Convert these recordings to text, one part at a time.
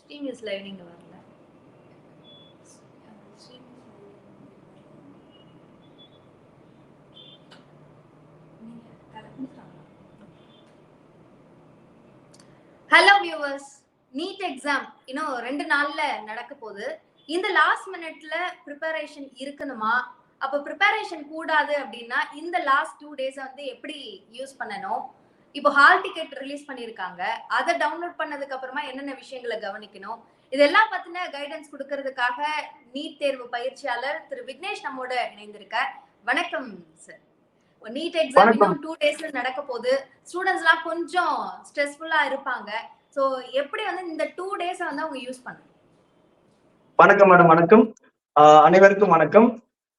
Stream is live நீங்க வரல. Hello viewers, NEET exam இன்னும் 2 நாள்ல நடக்க போகுது. இந்த லாஸ்ட் மினிட்ல ப்ரிப்பரேஷன் இருக்கணுமா? அப்போ ப்ரிப்பரேஷன் கூடாது அப்படின்னா இந்த லாஸ்ட் 2 டேஸ் வந்து எப்படி யூஸ் பண்ணணும்? இப்போ ஹால் டிக்கெட் ரிலீஸ் பண்ணியிருக்காங்க. அதை டவுன்லோட் பண்ணதுக்கு அப்புறமா என்னென்ன விஷயங்களை கவனிக்கணும்? இதெல்லாம் பத்தின கைடன்ஸ் கொடுக்கறதுக்காக நீட் தேர்வு பயிற்சியாளர் திரு விக்னேஷ் நம்மோட இணைந்திருக்கார். வணக்கம் சார். நீட் எக்ஸாம் இன்னும் 2 டேஸ்ல நடக்க போகுது. ஸ்டூடெண்ட்ஸ் எல்லாம் கொஞ்சம் ஸ்ட்ரெஸ்ஃபுல்லா இருப்பாங்க. சோ எப்படி வந்து இந்த 2 டேஸ் வந்து அவங்க யூஸ் பண்ணணும்? வணக்கம் மேடம். வணக்கம் அனைவருக்கும் வணக்கம்.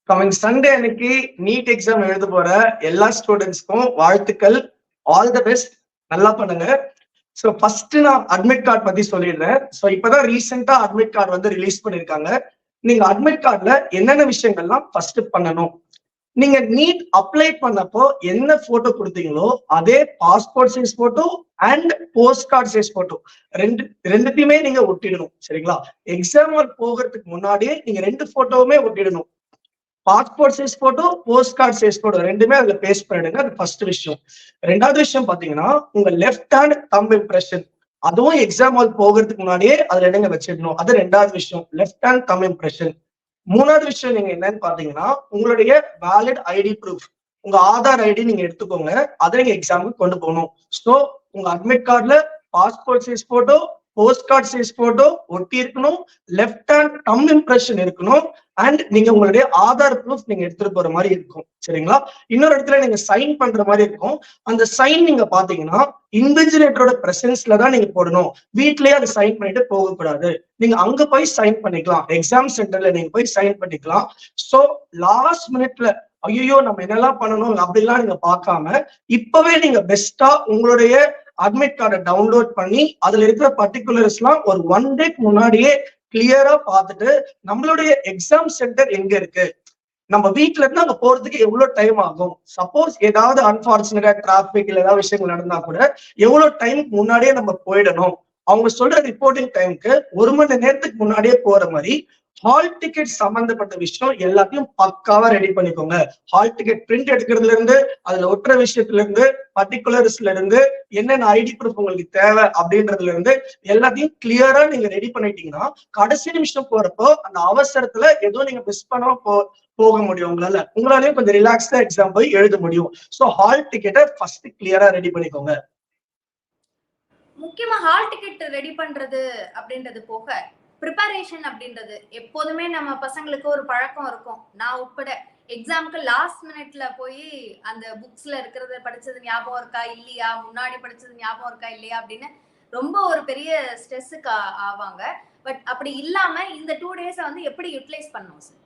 கமிங் சண்டே அன்னைக்கு நீட் எக்ஸாம் எழுத போற எல்லா ஸ்டூடெண்ட்ஸ்க்கும் வாழ்த்துக்கள். All the best. நல்லா பண்ணுங்க. ஸோ ஃபர்ஸ்ட் நான் அட்மிட் கார்டு பத்தி சொல்லிடுறேன். ஸோ இப்பதான் ரீசெண்டா அட்மிட் கார்டு வந்து ரிலீஸ் பண்ணிருக்காங்க. நீங்க அட்மிட் கார்டுல என்னென்ன விஷயங்கள்லாம் ஃபர்ஸ்ட் பண்ணணும்? நீங்க நீட் அப்ளை பண்ணப்போ என்ன போட்டோ கொடுத்தீங்களோ அதே passport size photo and post card size photo ரெண்டுத்தையுமே நீங்க ஒட்டிடணும். சரிங்களா? எக்ஸாம் போகிறதுக்கு முன்னாடியே நீங்க 2 போட்டோவுமே ஒட்டிடணும். Passport size photo, post card size photo ரெண்டுமே அதுல பேஸ்ட் பண்ணிடுங்க. அது ஃபர்ஸ்ட் விஷயம். 2வது விஷயம் பாத்தீங்கன்னா உங்க லெஃப்ட் ஹேண்ட் தம்ப் இம்ப்ரெஷன், அதுவும் எக்ஸாம் போகிறதுக்கு முன்னாடியே அதுல எடுங்க வச்சிடணும். அது 2வது விஷயம், லெஃப்ட் ஹேண்ட் தம்ப் இம்ப்ரெஷன். 3வது விஷயம் நீங்க என்னன்னு பாத்தீங்கன்னா உங்களுடைய வேலிட் ஐடி ப்ரூஃப், உங்க ஆதார் ஐடி நீங்க எடுத்துக்கோங்க. அதை நீங்க எக்ஸாமுக்கு கொண்டு போகணும். ஸோ உங்க அட்மிட் கார்டுல passport size photo, post card size photo ஒட்டி இருக்கணும். லெஃப்ட் ஹேண்ட் தம்ப் இம்ப்ரெஷன் இருக்கணும். அண்ட் நீங்க உங்களுடைய ஆதார் ப்ரூஃப் நீங்க எடுத்துட்டு போற மாதிரி இருக்கும். சரிங்களா? இன்னொரு இடத்துல நீங்க சைன் பண்ற மாதிரி இருக்கும். அந்த சைன் நீங்க பாத்தீங்கன்னா இன்விஜிலேட்டரோட பிரசன்ஸ்ல தான் நீங்க போடணும். வீட்லயே அதை சைன் பண்ணிட்டு போகக்கூடாது. நீங்க அங்க போய் சைன் பண்ணிக்கலாம். எக்ஸாம் சென்டர்ல நீங்க போய் சைன் பண்ணிக்கலாம். ஸோ லாஸ்ட் மினிட்ல ஐயோ நம்ம என்னெல்லாம் பண்ணணும் அப்படிலாம் நீங்க பார்க்காம இப்பவே நீங்க பெஸ்டா உங்களுடைய அட்மிட் கார்டை டவுன்லோட் பண்ணி அதுல இருக்கிற பர்டிகுலர்ஸ் எல்லாம் ஒரு 1 டேக்கு முன்னாடியே கிளியரா பார்த்துட்டு நம்மளுடைய எக்ஸாம் சென்டர் எங்க இருக்கு, நம்ம வீட்டுல இருந்து அங்க போறதுக்கு எவ்வளவு டைம் ஆகும், சப்போஸ் ஏதாவது அன்பார்ச்சுனேட்டா டிராபிக் இல்ல ஏதாவது விஷயங்கள் நடந்தா கூட எவ்வளவு டைமுக்கு முன்னாடியே நம்ம போயிடணும். அவங்க சொல்ற ரிப்போர்ட்டிங் டைமுக்கு 1 மணி நேரத்துக்கு முன்னாடியே போற மாதிரி ஹால் டிக்கெட் சம்பந்தப்பட்ட விஷயம் எல்லாத்தையும் பக்காவா ரெடி பண்ணிக்கோங்க. ஹால் டிக்கெட் பிரிண்ட் எடுக்கிறதுல இருந்து அதுல ஒட்டுற விஷயத்துல இருந்து பர்டிகுலர்ஸ்ல இருந்து என்னென்ன ஐடி ப்ரூஃப் உங்களுக்கு தேவை அப்படின்றதுல இருந்து எல்லாத்தையும் கிளியரா நீங்க ரெடி பண்ணிட்டீங்கன்னா கடைசி நிமிஷம் போறப்போ அந்த அவசரத்துல ஏதோ நீங்க மிஸ் பண்ணாம போக முடியும். உங்களாலையும் கொஞ்சம் ரிலாக்ஸ்டா எக்ஸாம் போய் எழுத முடியும். ஸோ ஹால் டிக்கெட்டை ஃபர்ஸ்ட் கிளியரா ரெடி பண்ணிக்கோங்க. முக்கியமா ஹால் டிக்கெட் ரெடி பண்றது அப்படின்றது போக ப்ரிப்பரேஷன் அப்படின்றது எப்போதுமே நம்ம பசங்களுக்கு ஒரு பழக்கம் இருக்கும். நான் உட்பட எக்ஸாமுக்கு லாஸ்ட் மினிட்ல போய் அந்த புக்ஸ்ல இருக்கிறத படிச்சது ஞாபகம் இருக்கா இல்லையா, முன்னாடி படிச்சது ஞாபகம் இருக்கா இல்லையா அப்படின்னு ரொம்ப ஒரு பெரிய ஸ்ட்ரெஸ்ஸுக்கு ஆவாங்க. பட் அப்படி இல்லாம இந்த 2 டேஸை வந்து எப்படி யூட்டிலைஸ் பண்ணணும் சார்?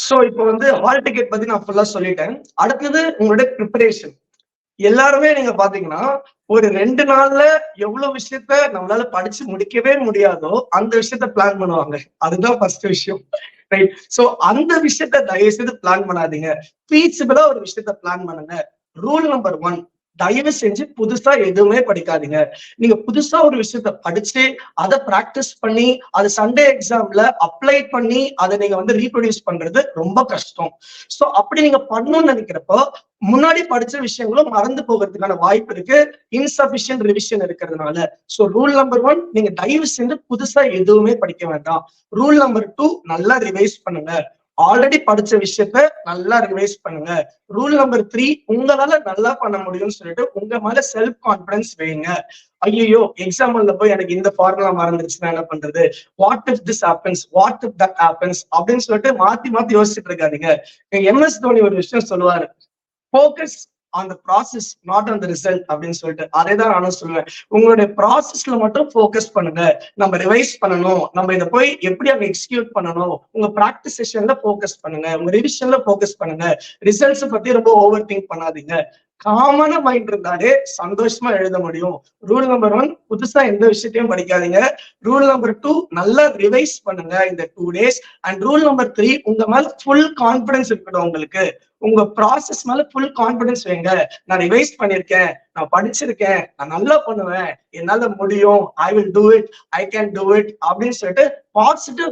ஸோ இப்போ வந்து ஹால் டிக்கெட் பத்தி நான் ஃபுல்லா சொல்லிட்டேன். அடுத்தது உங்களுடைய ப்ரிப்பரேஷன். எல்லாருமே நீங்க பாத்தீங்கன்னா ஒரு 2 நாள்ல எவ்வளவு விஷயத்த நம்மளால படிச்சு முடிக்கவே முடியாதோ அந்த விஷயத்த பிளான் பண்ணுவாங்க. அதுதான் ஃபர்ஸ்ட் விஷயம். ரைட்? சோ அந்த விஷயத்த தயவு செய்து பிளான் பண்ணாதீங்க. ஃபீஸிபிளா ஒரு விஷயத்த பிளான் பண்ணுங்க. ரூல் நம்பர் 1, தயவு செஞ்சு புதுசா எதுவுமே படிக்காதீங்க. நீங்க புதுசா ஒரு விஷயத்த படிச்சு அதை பிராக்டிஸ் பண்ணி அது சண்டே எக்ஸாம்ல அப்ளை பண்ணி அதை நீங்க வந்து ரீப்ரொடியூஸ் பண்றது ரொம்ப கஷ்டம். சோ அப்படி நீங்க பண்ணணும்னு நினைக்கிறப்போ முன்னாடி படிச்ச விஷயங்களும் மறந்து போகிறதுக்கான வாய்ப்பு இருக்கு, இன்சபிஷியன்ட் ரிவிஷன் இருக்கிறதுனால. சோ ரூல் நம்பர் 1, நீங்க தயவு செஞ்சு புதுசா எதுவுமே படிக்க வேண்டாம். ரூல் நம்பர் 2, நல்லா ரிவைஸ் பண்ணுங்க. ஆல்ரெடி படிச்ச விஷயத்த நல்லா ரிவைஸ் பண்ணுங்க. ரூல் நம்பர் 3, உங்களால நல்லா பண்ண முடியும்னு சொல்லிட்டு உங்க மேல செல்ஃப் கான்பிடன்ஸ் வைங்க. ஐயோ எக்ஸாம்பிள்ல போய் எனக்கு இந்த ஃபார்முலா மறந்துருச்சுன்னா என்ன பண்றது, what if this happens, what if that happens அப்படின்னு சொல்லிட்டு மாத்தி யோசிச்சுட்டு இருக்காதீங்க. MS தோனி ஒரு விஷயம் சொல்லுவாரு, focus on the process not on the result அப்படின்னு சொல்லிட்டு. அதே தான் நானும் சொல்லுவேன். உங்களுடைய ப்ராசஸ்ல மட்டும் ஃபோக்கஸ் பண்ணுங்க. நம்ம ரிவைஸ் பண்ணணும், நம்ம இதை போய் எப்படி அங்க எக்ஸிக்யூட் பண்ணணும், உங்க ப்ராக்டிஸ் செஷன்ல ஃபோக்கஸ் பண்ணுங்க, உங்க ரிவிஷன்ல ஃபோக்கஸ் பண்ணுங்க. ரிசல்ட்ஸ் பத்தி ரொம்ப ஓவர் திங்க் பண்ணாதீங்க. காமனா மைண்ட் இருந்தாலே சந்தோஷமா எழுத முடியும். ரூல் நம்பர் 1, புதுசா எந்த விஷயத்தையும் படிக்காதீங்க. ரூல் நம்பர் 2, நல்லா ரிவைஸ் பண்ணுங்க இந்த 2 டேஸ். அண்ட் ரூல் நம்பர் 3, உங்க மேல ஃபுல் கான்பிடன்ஸ் இருக்கணும். உங்களுக்கு உங்க ப்ராசஸ் மேல ஃபுல் கான்பிடன்ஸ் வைங்க. நான் ரிவைஸ் பண்ணிருக்கேன், நான் படிச்சிருக்கேன், நான் நல்லா பண்ணுவேன், என்னால முடியும், I will do it, I can do it அப்படின்னு சொல்லிட்டு பாசிட்டிவ்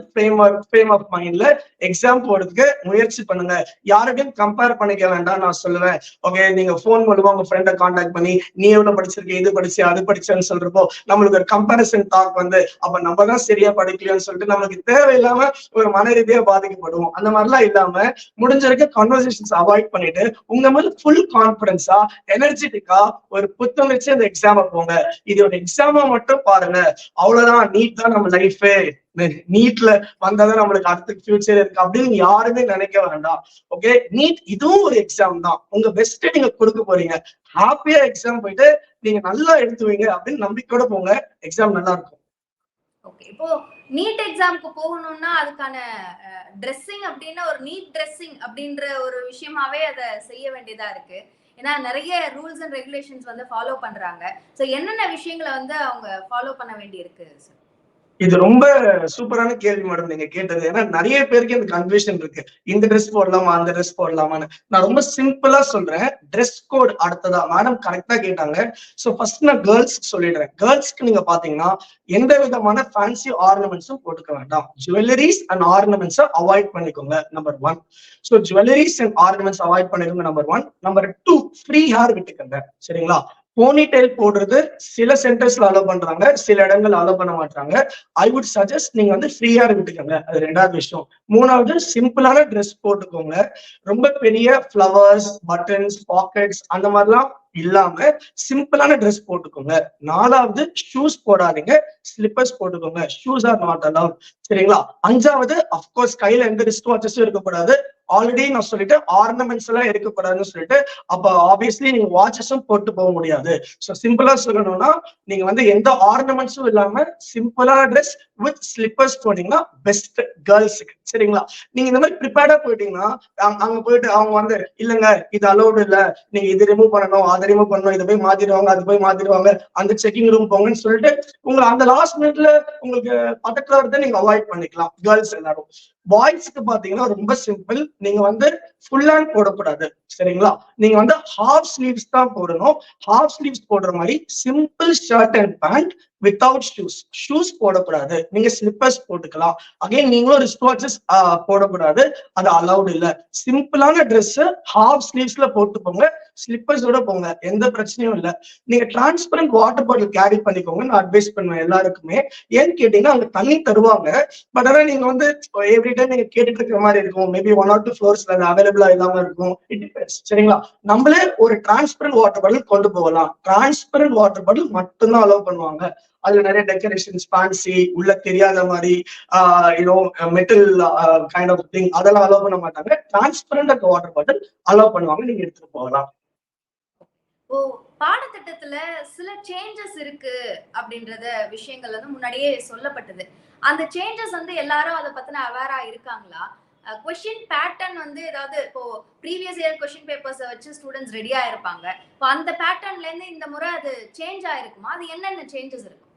ஃப்ரேம் ஆஃப் மைண்ட்ல எக்ஸாம் போறதுக்கு முயற்சி பண்ணுங்க. யாரையும் கம்பேர் பண்ணிக்க வேண்டாம் நான் சொல்லுவேன். ஓகே, நீங்க போன் மூலமா உங்க ஃப்ரெண்டை கான்டாக்ட் பண்ணி நீ எவ்வளவு படிச்சிருக்க, இது படிச்சு அது படிச்சேன்னு சொல்றப்போ நம்மளுக்கு ஒரு கம்பேரிசன் டாக் வந்து அப்ப நம்ம தான் சரியா படிக்கலையோன்னு சொல்லிட்டு நமக்கு தேவையில்லாம ஒரு மன ரீதியா பாதிக்கப்படுவோம். அந்த மாதிரிலாம் இல்லாம முடிஞ்ச வரைக்கும் கான்வர்சேஷன்ஸ் அவாய்ட் பண்ணிட்டு உங்க மேல ஃபுல் கான்பிடன்ஸா எனர்ஜெட்டிக்கா ஒரு புத்துணர்ச்சி அந்த எக்ஸாம போங்க. இது ஒரு எக்ஸாமா மட்டும் பாருங்க, அவ்வளவுதான். நீட் தான் நம்ம லைஃபே, நீட்ல வந்தாதான் நம்மளுக்கு அடுத்த ஃபியூச்சர் இருக்கு அப்படின்னு யாருமே நினைக்க வேண்டாம். ஓகே, நீட் இதுவும் ஒரு எக்ஸாம் தான். உங்க பெஸ்ட் நீங்க கொடுக்க போறீங்க. ஹாப்பியா எக்ஸாம் போயிட்டு நீங்க நல்லா எடுத்துவீங்க அப்படின்னு நம்பிக்கையோட போங்க, எக்ஸாம் நல்லா இருக்கும். ஓகே, இப்போ நீட் எக்ஸாம்க்கு போகணும்னா அதுக்கான ட்ரெஸ்ஸிங் அப்படின்னா ஒரு நீட் ட்ரெஸ்ஸிங் அப்படின்ற ஒரு விஷயமாவே அதை செய்ய வேண்டியதா இருக்கு. ஏன்னா நிறைய ரூல்ஸ் அண்ட் ரெகுலேஷன்ஸ் வந்து ஃபாலோ பண்றாங்க. சோ என்னென்ன விஷயங்களை வந்து அவங்க ஃபாலோ பண்ண வேண்டி இருக்கு சார்? இது ரொம்ப சூப்பரான கேள்வி மேடம் நீங்க கேட்டது. ஏன்னா நிறைய பேருக்கு இந்த கன்ஃபியூஷன் இருக்கு, இந்த ட்ரெஸ் போடலாமா அந்த ட்ரெஸ் போடலாமான்னு. நான் ரொம்ப சிம்பிளா சொல்றேன், ட்ரெஸ் கோட் அடுத்ததா மேடம் கரெக்டா கேட்டாங்க. சோ ஃபர்ஸ்ட் நான் கேர்ள்ஸ்க்கு சொல்லிடுறேன். கேர்ள்ஸ்க்கு நீங்க பாத்தீங்கன்னா எந்த விதமான ஃபேன்சி ஆர்னமெண்ட்ஸும் போட்டுக்க வேண்டாம். ஜுவல்லரிஸ் அண்ட் ஆர்னமெண்ட்ஸை அவாய்ட் பண்ணிக்கோங்க, number 1. So jewelleries and ornaments avoid பண்ணிக்கோங்க, நம்பர் 1. நம்பர் 2, ஃப்ரீ ஹேர் விட்டுக்கங்க, சரிங்களா? போனிடெயில் போடுறது சில சென்டர்ஸ்ல அலோவ் பண்றாங்க, சில இடங்கள் அலோவ் பண்ண மாட்டாங்க. ஐ வுட் சஜஸ்ட் நீங்க வந்து ஃப்ரீயா விட்டுக்கோங்க, அது 2வது விஷயம். 3வது, சிம்பிளான ட்ரெஸ் போட்டுக்கோங்க. ரொம்ப பெரிய ஃபிளவர்ஸ், பட்டன்ஸ், பாக்கெட்ஸ் அந்த மாதிரிலாம் இல்லாம சிம்பிளான ட்ரெஸ் போட்டுக்கோங்க. 4வது, ஷூஸ் போடாதீங்க, ஸ்லிப்பர்ஸ் போட்டுக்கோங்க. ஷூஸ் ஆர் நாட் அலவுட், சரிங்களா? 5வது, அப்கோர்ஸ் கையில எந்த ரிஸ்ட் வாட்சஸும் இருக்கக்கூடாது. ஆல்ரெடி நான் சொல்லிட்டு ஆர்னமெண்ட்ஸ் எல்லாம் இருக்கக்கூடாதுன்னு சொல்லிட்டு, அப்ப ஆப்வியஸ்லி நீங்க வாட்சஸும் போட்டு போக முடியாது. ஸோ சிம்பிளா சொல்லணும்னா நீங்க வந்து எந்த ஆர்னமெண்ட்ஸும் இல்லாம சிம்பிளான ட்ரெஸ் வித் ஸ்லிப்பர்ஸ் போட்டீங்கன்னா பெஸ்ட் கேர்ள்ஸுக்கு, சரிங்களா? நீங்க இந்த மாதிரி ப்ரிப்பேர்டா போயிட்டீங்கன்னா அங்க போயிட்டு அவங்க வந்து இல்லைங்க இது அலௌடு இல்ல, நீங்க இது ரிமூவ் பண்ணணும், அதை ரிமூவ் பண்ணணும், இதை போய் மாத்திடுவாங்க, அது போய் மாத்திடுவாங்க, அந்த செக்கிங் ரூம் போங்கன்னு சொல்லிட்டு உங்களை அந்த லாஸ்ட் மினிட்ல உங்களுக்கு பதட்டல வரதை நீங்க அவாய்ட் பண்ணிக்கலாம், கேர்ள்ஸ் எல்லாரும். பாய்ஸ்க்கு பாத்தீங்கன்னா ரொம்ப சிம்பிள், நீங்க வந்து ஃபுல் ஹேண்ட் போடக்கூடாது, சரிங்களா? நீங்க வந்து ஹாஃப் ஸ்லீவ்ஸ் தான் போடணும். ஹாஃப் ஸ்லீவ்ஸ் போடுற மாதிரி simple shirt and pant without shoes. Shoes போடக்கூடாது, நீங்க ஸ்லிப்பர்ஸ் போட்டுக்கலாம். அகைன் நீங்களும் ரிஸ்ட் வாட்சஸ் போடக்கூடாது, அது அலௌட் இல்ல. சிம்பிளான ட்ரெஸ் ஹாஃப் ஸ்லீவ்ஸ்ல போட்டு போங்க, ஸ்லிப்பர்ஸோட போங்க, எந்த பிரச்சனையும் இல்ல. நீங்க டிரான்ஸ்பரண்ட் வாட்டர் பாட்டில் கேரி பண்ணிக்கோங்க, நான் அட்வைஸ் பண்ணுவேன் எல்லாருக்குமே. ஏன்னு கேட்டீங்கன்னா அங்க தண்ணி தருவாங்க, பட் ஆனா நீங்க வந்து எவ்ரி டைம் நீங்க கேட்டுட்டு இருக்கிற மாதிரி இருக்கும். மேபி 1 or 2 ஃப்ளோர்ஸ்ல அது அவைலபிளா இல்லாம இருக்கும், இட் டிபெண்ட்ஸ், சரிங்களா? நம்மளே ஒரு டிரான்ஸ்பரண்ட் வாட்டர் பாட்டில் கொண்டு போகலாம். டிரான்ஸ்பரண்ட் வாட்டர் பாட்டில் மட்டும்தான் அலோவ் பண்ணுவாங்க. அதுல நிறைய டெக்கரேஷன்ஸ், ஃபேன்சி, உள்ள தெரியாத மாதிரி மெட்டல் கைண்ட் ஆஃப் திங் அதெல்லாம் அலோவ் பண்ண மாட்டாங்க. டிரான்ஸ்பரண்ட் வாட்டர் பாட்டில் அலோவ் பண்ணுவாங்க, நீங்க எடுத்துட்டு போகலாம். ஓ, பாடத்திட்டத்துல சில சேஞ்சஸ் இருக்கு அப்படின்றத விஷயங்கள் வந்து முன்னாடியே சொல்லப்பட்டது. அந்த சேஞ்சஸ் வந்து எல்லாரும் அதை பத்தின அவேரா இருக்காங்களா? கொஸ்டின் பேட்டர்ன் வந்து ஏதாவது இப்போ ப்ரீவியஸ் இயர் கொஸ்டின் பேப்பர்ஸை வச்சு ஸ்டூடெண்ட்ஸ் ரெடியா இருப்பாங்க. இப்போ அந்த பேட்டர்ன்ல இருந்து இந்த முறை அது சேஞ்ச் ஆயிருக்குமா? அது என்னென்ன சேஞ்சஸ் இருக்கு?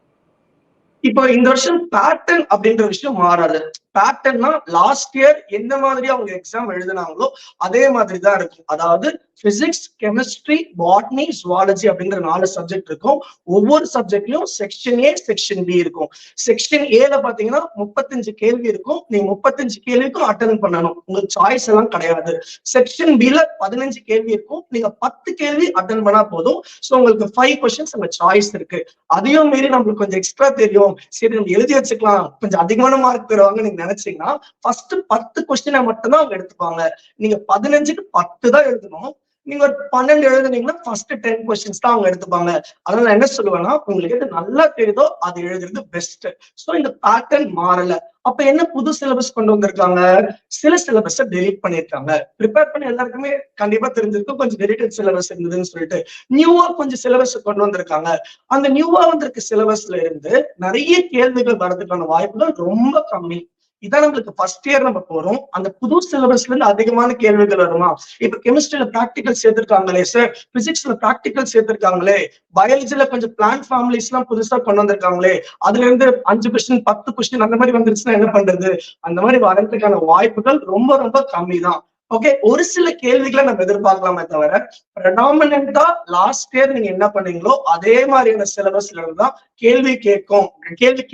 இப்போ இந்த வருஷம் பேட்டர்ன் அப்படின்ற விஷயம் மாறாது. பேட்டர்ன்னா லாஸ்ட் இயர் எந்த மாதிரி அவங்க எக்ஸாம் எழுதினாங்களோ அதே மாதிரி தான் இருக்கும். அதாவது பிசிக்ஸ், கெமிஸ்ட்ரி, பாட்னி, ஜுவாலஜி அப்படிங்கிற 4 சப்ஜெக்ட் இருக்கும். ஒவ்வொரு சப்ஜெக்ட்லயும் செக்ஷன் ஏ, செக்ஷன் பி இருக்கும். செக்ஷன் ஏல பாத்தீங்கன்னா 35 கேள்வி இருக்கும். நீங்க 35 கேள்விக்கும் அட்டெண்ட் பண்ணணும், உங்களுக்கு சாய்ஸ் எல்லாம் கிடையாது. செக்ஷன் பில 15 கேள்வி இருக்கும், நீங்க 10 கேள்வி அட்டெண்ட் பண்ணா போதும். ஸோ உங்களுக்கு 5 கொஸ்டின்ஸ் அங்க சாய்ஸ் இருக்கு. அதையும் மீறி நம்மளுக்கு கொஞ்சம் எக்ஸ்ட்ரா தெரியும், சரி நம்ம எழுதி வச்சுக்கலாம், கொஞ்சம் அதிகமான மார்க் தருவாங்க நீங்க நினைச்சீங்கன்னா ஃபர்ஸ்ட் 10 கொஸ்டினை மட்டும் தான் அவங்க எடுத்துப்பாங்க. நீங்க 15க்கு 10 தான் எழுதணும். நீங்க ஒரு 12 எழுதுனீங்கன்னா ஃபர்ஸ்ட் 10 கொஸ்டின்ஸ் தான் அவங்க எடுத்துப்பாங்க. அதனால என்ன சொல்லுவேன்னா, உங்களுக்கு எது நல்லா தெரியுதோ அது எழுதுறது பெஸ்ட். சோ இந்த பேட்டர்ன் மாறல. அப்ப என்ன புது சிலபஸ் கொண்டு வந்திருக்காங்க? சில சிலபஸ் டெலீட் பண்ணிருக்காங்க. ப்ரிப்பேர் பண்ணி எல்லாருக்குமே கண்டிப்பா தெரிஞ்சிருக்கும், கொஞ்சம் டெலிட்டட் சிலபஸ் இருந்ததுன்னு சொல்லிட்டு நியூவா கொஞ்சம் சிலபஸ் கொண்டு வந்திருக்காங்க. அந்த நியூவா வந்திருக்க சிலபஸ்ல இருந்து நிறைய கேள்விகள் வரதுக்கான வாய்ப்புகள் ரொம்ப கம்மி. இதான் நம்மளுக்கு ஃபர்ஸ்ட் இயர் நம்ம போறோம், அந்த புது சிலபஸ்ல இருந்து அதிகமான கேள்விகள் வருமா? இப்ப கெமிஸ்ட்ரியில பிராக்டிகல் சேர்த்திருக்காங்களே சார், பிசிக்ஸ்ல பிராக்டிகல் சேர்த்திருக்காங்களே, பயாலஜில கொஞ்சம் பிளான்ட் ஃபேமிலிஸ் எல்லாம் புதுசா கொண்டு வந்திருக்காங்களே, அதுல இருந்து 5 கொஸ்டின் 10 கொஸ்டின் அந்த மாதிரி வந்துருச்சுன்னா என்ன பண்றது? அந்த மாதிரி வரதுக்கான வாய்ப்புகள் ரொம்ப ரொம்ப கம்மி தான். ஓகே, ஒரு சில கேள்விகளை நம்ம எதிர்பார்க்கலாமே தவிர predominant-ஆ லாஸ்ட் இயர் நீங்க என்ன பண்ணீங்களோ அதே மாதிரியான சிலபஸ்ல இருந்தா கேள்வி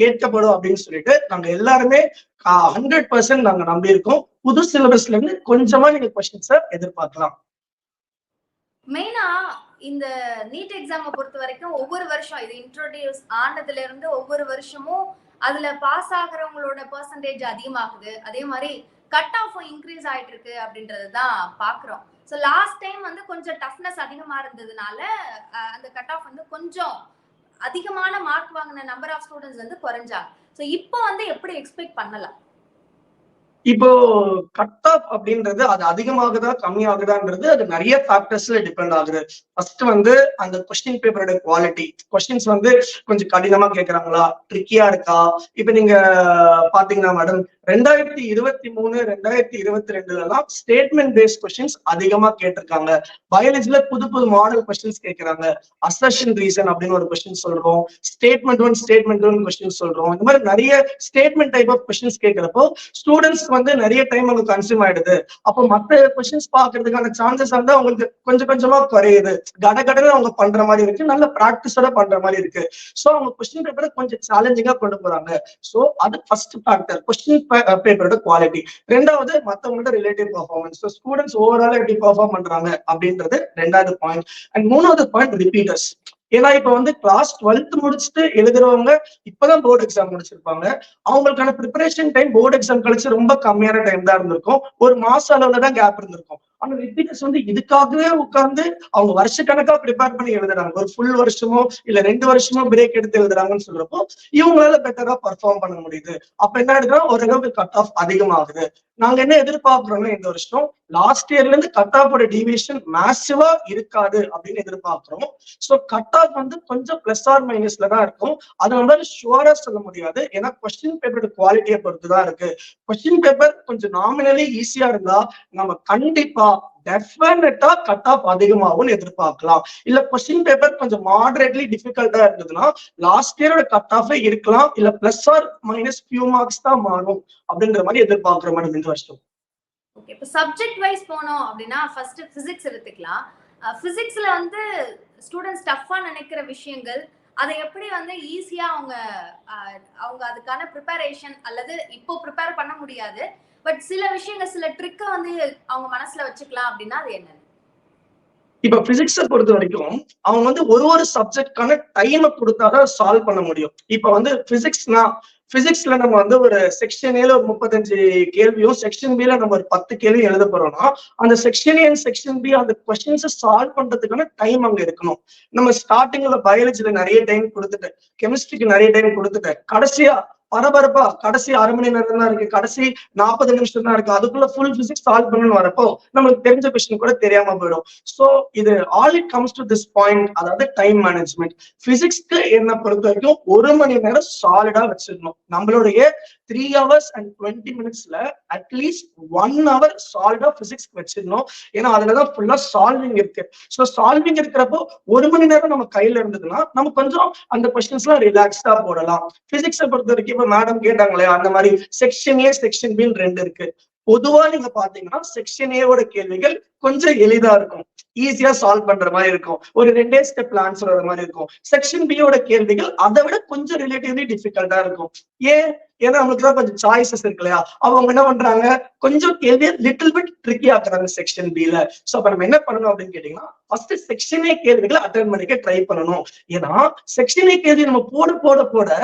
கேட்கப்படும் அப்படின்னு சொல்லிட்டு நாங்க எல்லாருமே 100% நாங்க நம்பி இருக்கோம். புது சிலபஸ்ல இருந்து கொஞ்சமா நீங்க கொஸ்டின்ஸை எதிர்பார்க்கலாம். மெயினா இந்த நீட் எக்ஸாமை பொறுத்த வரைக்கும் ஒவ்வொரு வருஷம் இது இன்ட்ரோடியூஸ் ஆனதுல இருந்து ஒவ்வொரு வருஷமும் அதுல பாஸ் ஆகுறவங்களோட பெர்சன்டேஜ் அதிகமாகுது. அதே மாதிரி கட் ஆஃப் இன்க்ரீஸ் ஆயிட்டு இருக்கு அப்படின்றது தான் பாக்குறோம். ஸோ லாஸ்ட் டைம் வந்து கொஞ்சம் டஃப்னஸ் அதிகமா இருந்ததுனால அந்த கட் ஆஃப் வந்து கொஞ்சம் அதிகமான மார்க் வாங்கின நம்பர் ஆஃப் ஸ்டூடெண்ட்ஸ் வந்து குறைஞ்சாங்க. ஸோ இப்போ வந்து எப்படி எக்ஸ்பெக்ட் பண்ணலாம்? இப்போ கட் ஆஃப் அப்படின்றது அது அதிகமாகுதா கம்மியாகுதான்றது அது நிறைய ஃபேக்டர்ஸ்ல டிபெண்ட் ஆகுது. ஃபர்ஸ்ட் வந்து அந்த கொஸ்டின் பேப்பரோட குவாலிட்டி. கொஸ்டின்ஸ் வந்து கொஞ்சம் கடினமா கேட்கறாங்களா, ட்ரிக்கியா இருக்கா? இப்ப நீங்க பாத்தீங்கன்னா மேடம் 2023 2022 ஸ்டேட்மெண்ட் பேஸ்ட் கொஸ்டின்ஸ் அதிகமா கேட்டிருக்காங்க. பயாலஜில புது புது மாடல் கொஸ்டின்ஸ் கேட்கறாங்க. அசர்ஷன் ரீசன் அப்படின்னு ஒரு கொஸ்டின் சொல்றோம், ஸ்டேட்மெண்ட் ஒன் கொஸ்டின் சொல்றோம். இந்த மாதிரி நிறைய ஸ்டேட்மெண்ட் டைப் ஆஃப் கொஸ்டின்ஸ் கேட்கிறப்போ ஸ்டூடெண்ட்ஸ் வந்து நிறைய டைம் அவங்க கன்சியூம் ஆயிடுது. அப்போ மற்ற கொஸ்டின்ஸ் பாக்குறதுக்கான சான்சஸ் வந்து அவங்களுக்கு கொஞ்சம் கொஞ்சமா குறையுது. கடகடன்னு அவங்க பண்ற மாதிரி இருக்கு, நல்ல பிராக்டிஸோட பண்ற மாதிரி இருக்கு. சோ அவங்க கொஸ்டின் பேப்பரை கொஞ்சம் சேலஞ்சிங்கா கொண்டு போறாங்க. சோ அது ஃபர்ஸ்ட் ஃபேக்டர், கொஸ்டின் பேப்பரோட குவாலிட்டி. ரெண்டாவது மத்தவங்களோட ரிலேட்டிவ் பெர்ஃபார்மன்ஸ். ஸ்டூடெண்ட்ஸ் ஓவரால் எப்படி பெர்ஃபார்ம் பண்றாங்க அப்படின்றது ரெண்டாவது பாயிண்ட். அண்ட் மூணாவது பாயிண்ட் ரிப்பீட்டர்ஸ். ஏன்னா இப்ப வந்து கிளாஸ் 12th முடிச்சுட்டு எழுதுறவங்க இப்பதான் போர்டு எக்ஸாம் முடிச்சிருப்பாங்க. அவங்களுக்கான ப்ரிப்பரேஷன் டைம் போர்டு எக்ஸாம் கழிச்சு ரொம்ப கம்மியான டைம் தான் இருந்திருக்கும். ஒரு மாச அளவுல தான் கேப் இருந்திருக்கும். ஆனா ரிப்பீட்டர்ஸ் வந்து இதுக்காகவே உட்கார்ந்து அவங்க வருஷக்கணக்கா ப்ரிப்பேர் பண்ணி எழுதுறாங்க. ஒரு ஃபுல் வருஷமோ இல்ல 2 வருஷமோ பிரேக் எடுத்து எழுதுறாங்கன்னு சொல்றப்போ இவங்களால பெட்டரா பர்ஃபார்ம் பண்ண முடியுது. அப்ப என்ன ஆகுதுன்னா ஓரளவுக்கு கட் ஆஃப் அதிகமாகுது. நாங்க என்ன எதிர்பார்க்கிறோம்னா இந்த வருஷம் லாஸ்ட் இயர்ல இருந்து கட் ஆஃபோட டிவியேஷன் மேசிவா இருக்காது அப்படின்னு எதிர்பார்க்கிறோம். சோ கட் ஆஃப் வந்து கொஞ்சம் பிளஸ் ஆர் மைனஸ்ல தான் இருக்கும். அது நம்மளால ஷுவரா சொல்ல முடியாது. ஏன்னா கொஸ்டின் பேப்பரோட குவாலிட்டியை பொறுத்து தான் இருக்கு. கொஸ்டின் பேப்பர் கொஞ்சம் நாமினலி ஈஸியா இருந்தா நம்ம கண்டிப்பா டெஃபினட்டா கட் ஆஃப் அதிகமாகும்னு எதிர்பார்க்கலாம். இல்ல கொஸ்டின் பேப்பர் கொஞ்சம் மாடரேட்லி டிஃபிகல்ட்டா இருந்ததுன்னா லாஸ்ட் இயரோட கட் ஆஃபே இருக்கலாம், இல்ல plus or minus few marks தான் மாறும் அப்படின்ற மாதிரி எதிர்பார்க்கிற மாதிரி இந்த வருஷம். ஓகே, இப்போ சப்ஜெக்ட் வைஸ் போனோம் அப்படின்னா ஃபர்ஸ்ட் பிசிக்ஸ் எடுத்துக்கலாம். பிசிக்ஸ்ல வந்து ஸ்டூடெண்ட்ஸ் டஃப்பா நினைக்கிற விஷயங்கள் அதை எப்படி வந்து ஈஸியா அவங்க அதுக்கான ப்ரிப்பரேஷன் அல்லது இப்போ ப்ரிப்பேர் பண்ண முடியாது, பட் சில விஷயங்கள் சில ட்ரிக்கை வந்து அவங்க மனசுல வச்சுக்கலாம் அப்படின்னா அது என்ன? இப்ப பிசிக்ஸை பொறுத்த வரைக்கும் அவங்க வந்து ஒரு சப்ஜெக்ட்கான டைமை கொடுத்தாதான் சால்வ் பண்ண முடியும். இப்ப வந்து பிசிக்ஸ்ல நம்ம வந்து ஒரு செக்ஷன் ஏல ஒரு 35 கேள்வியும் செக்ஷன் பில நம்ம ஒரு 10 கேள்வியும் எழுத போறோம்னா அந்த செக்ஷன் ஏ செக்ஷன் பி அந்த கொஸ்டின்ஸை சால்வ் பண்றதுக்கான டைம் அங்க இருக்கணும். நம்ம ஸ்டார்டிங்ல பயாலஜில நிறைய டைம் கொடுத்துட்டு, கெமிஸ்ட்ரிக்கு நிறைய டைம் கொடுத்துட்டு, கடைசியா பரபரப்பா கடைசி 1/2 மணி நேரம் தான் இருக்கு, கடைசி 40 நிமிஷம் தான் இருக்கு, அதுக்குள்ள ஃபுல் பிசிக்ஸ் சால்வ் பண்ணணும்னு வரப்போ நம்மளுக்கு தெரிஞ்ச கொஸ்டின் கூட தெரியாம போயிடும். சோ இது all it comes to this point, அதாவது டைம் மேனேஜ்மெண்ட். பிசிக்ஸ்க்கு என்ன பொறுத்த வரைக்கும் 1 மணி நேரம் சாலிடா வச்சிடணும். நம்மளுடைய 3 hours and 20 minutesல அட்லீஸ்ட் 1 hour சாலிடா பிசிக்ஸ் வச்சிடணும். ஏன்னா அதுலதான் ஃபுல்லா சால்விங் இருக்கு. சோ சால்விங் இருக்கிறப்போ 1 மணி நேரம் நம்ம கையில இருந்ததுன்னா நம்ம கொஞ்சம் அந்த கொஸ்டின்ஸ் எல்லாம் ரிலாக்ஸ்டா போடலாம். பிசிக்ஸை பொறுத்த வரைக்கும் இப்ப மேடம் கேட்டாங்களே அந்த மாதிரி செக்ஷன் ஏ செக்ஷன் பி 2 இருக்கு. பொதுவா நீங்க பாத்தீங்கன்னா செக்ஷன் ஏவோட கேள்விகள் கொஞ்சம் எளிதா இருக்கும், ஈஸியா சால்வ் பண்ற மாதிரி இருக்கும், ஒரு 2 ஸ்டெப்ல ஆன்சர் வர மாதிரி இருக்கும். செக்ஷன் பியோட கேள்விகள் அதை விட கொஞ்சம் ரிலேட்டிவ்லி டிஃபிகல்ட்டா இருக்கும். ஏன்னா அவங்களுக்கு தான் கொஞ்சம் சாய்ஸஸ் இருக்கு இல்லையா, அவங்க என்ன பண்றாங்க கொஞ்சம் கேள்வியை லிட்டில் பிட் ட்ரிக்கி ஆக்குறாங்க செக்ஷன் பில. சோ அப்ப நம்ம என்ன பண்ணணும் அப்படின்னு கேட்டீங்கன்னா ஃபர்ஸ்ட் செக்ஷன் ஏ கேள்விகளை அட்டென்ட் பண்ணிக்க ட்ரை பண்ணணும். ஏன்னா செக்ஷன் ஏ கேள்வி நம்ம போட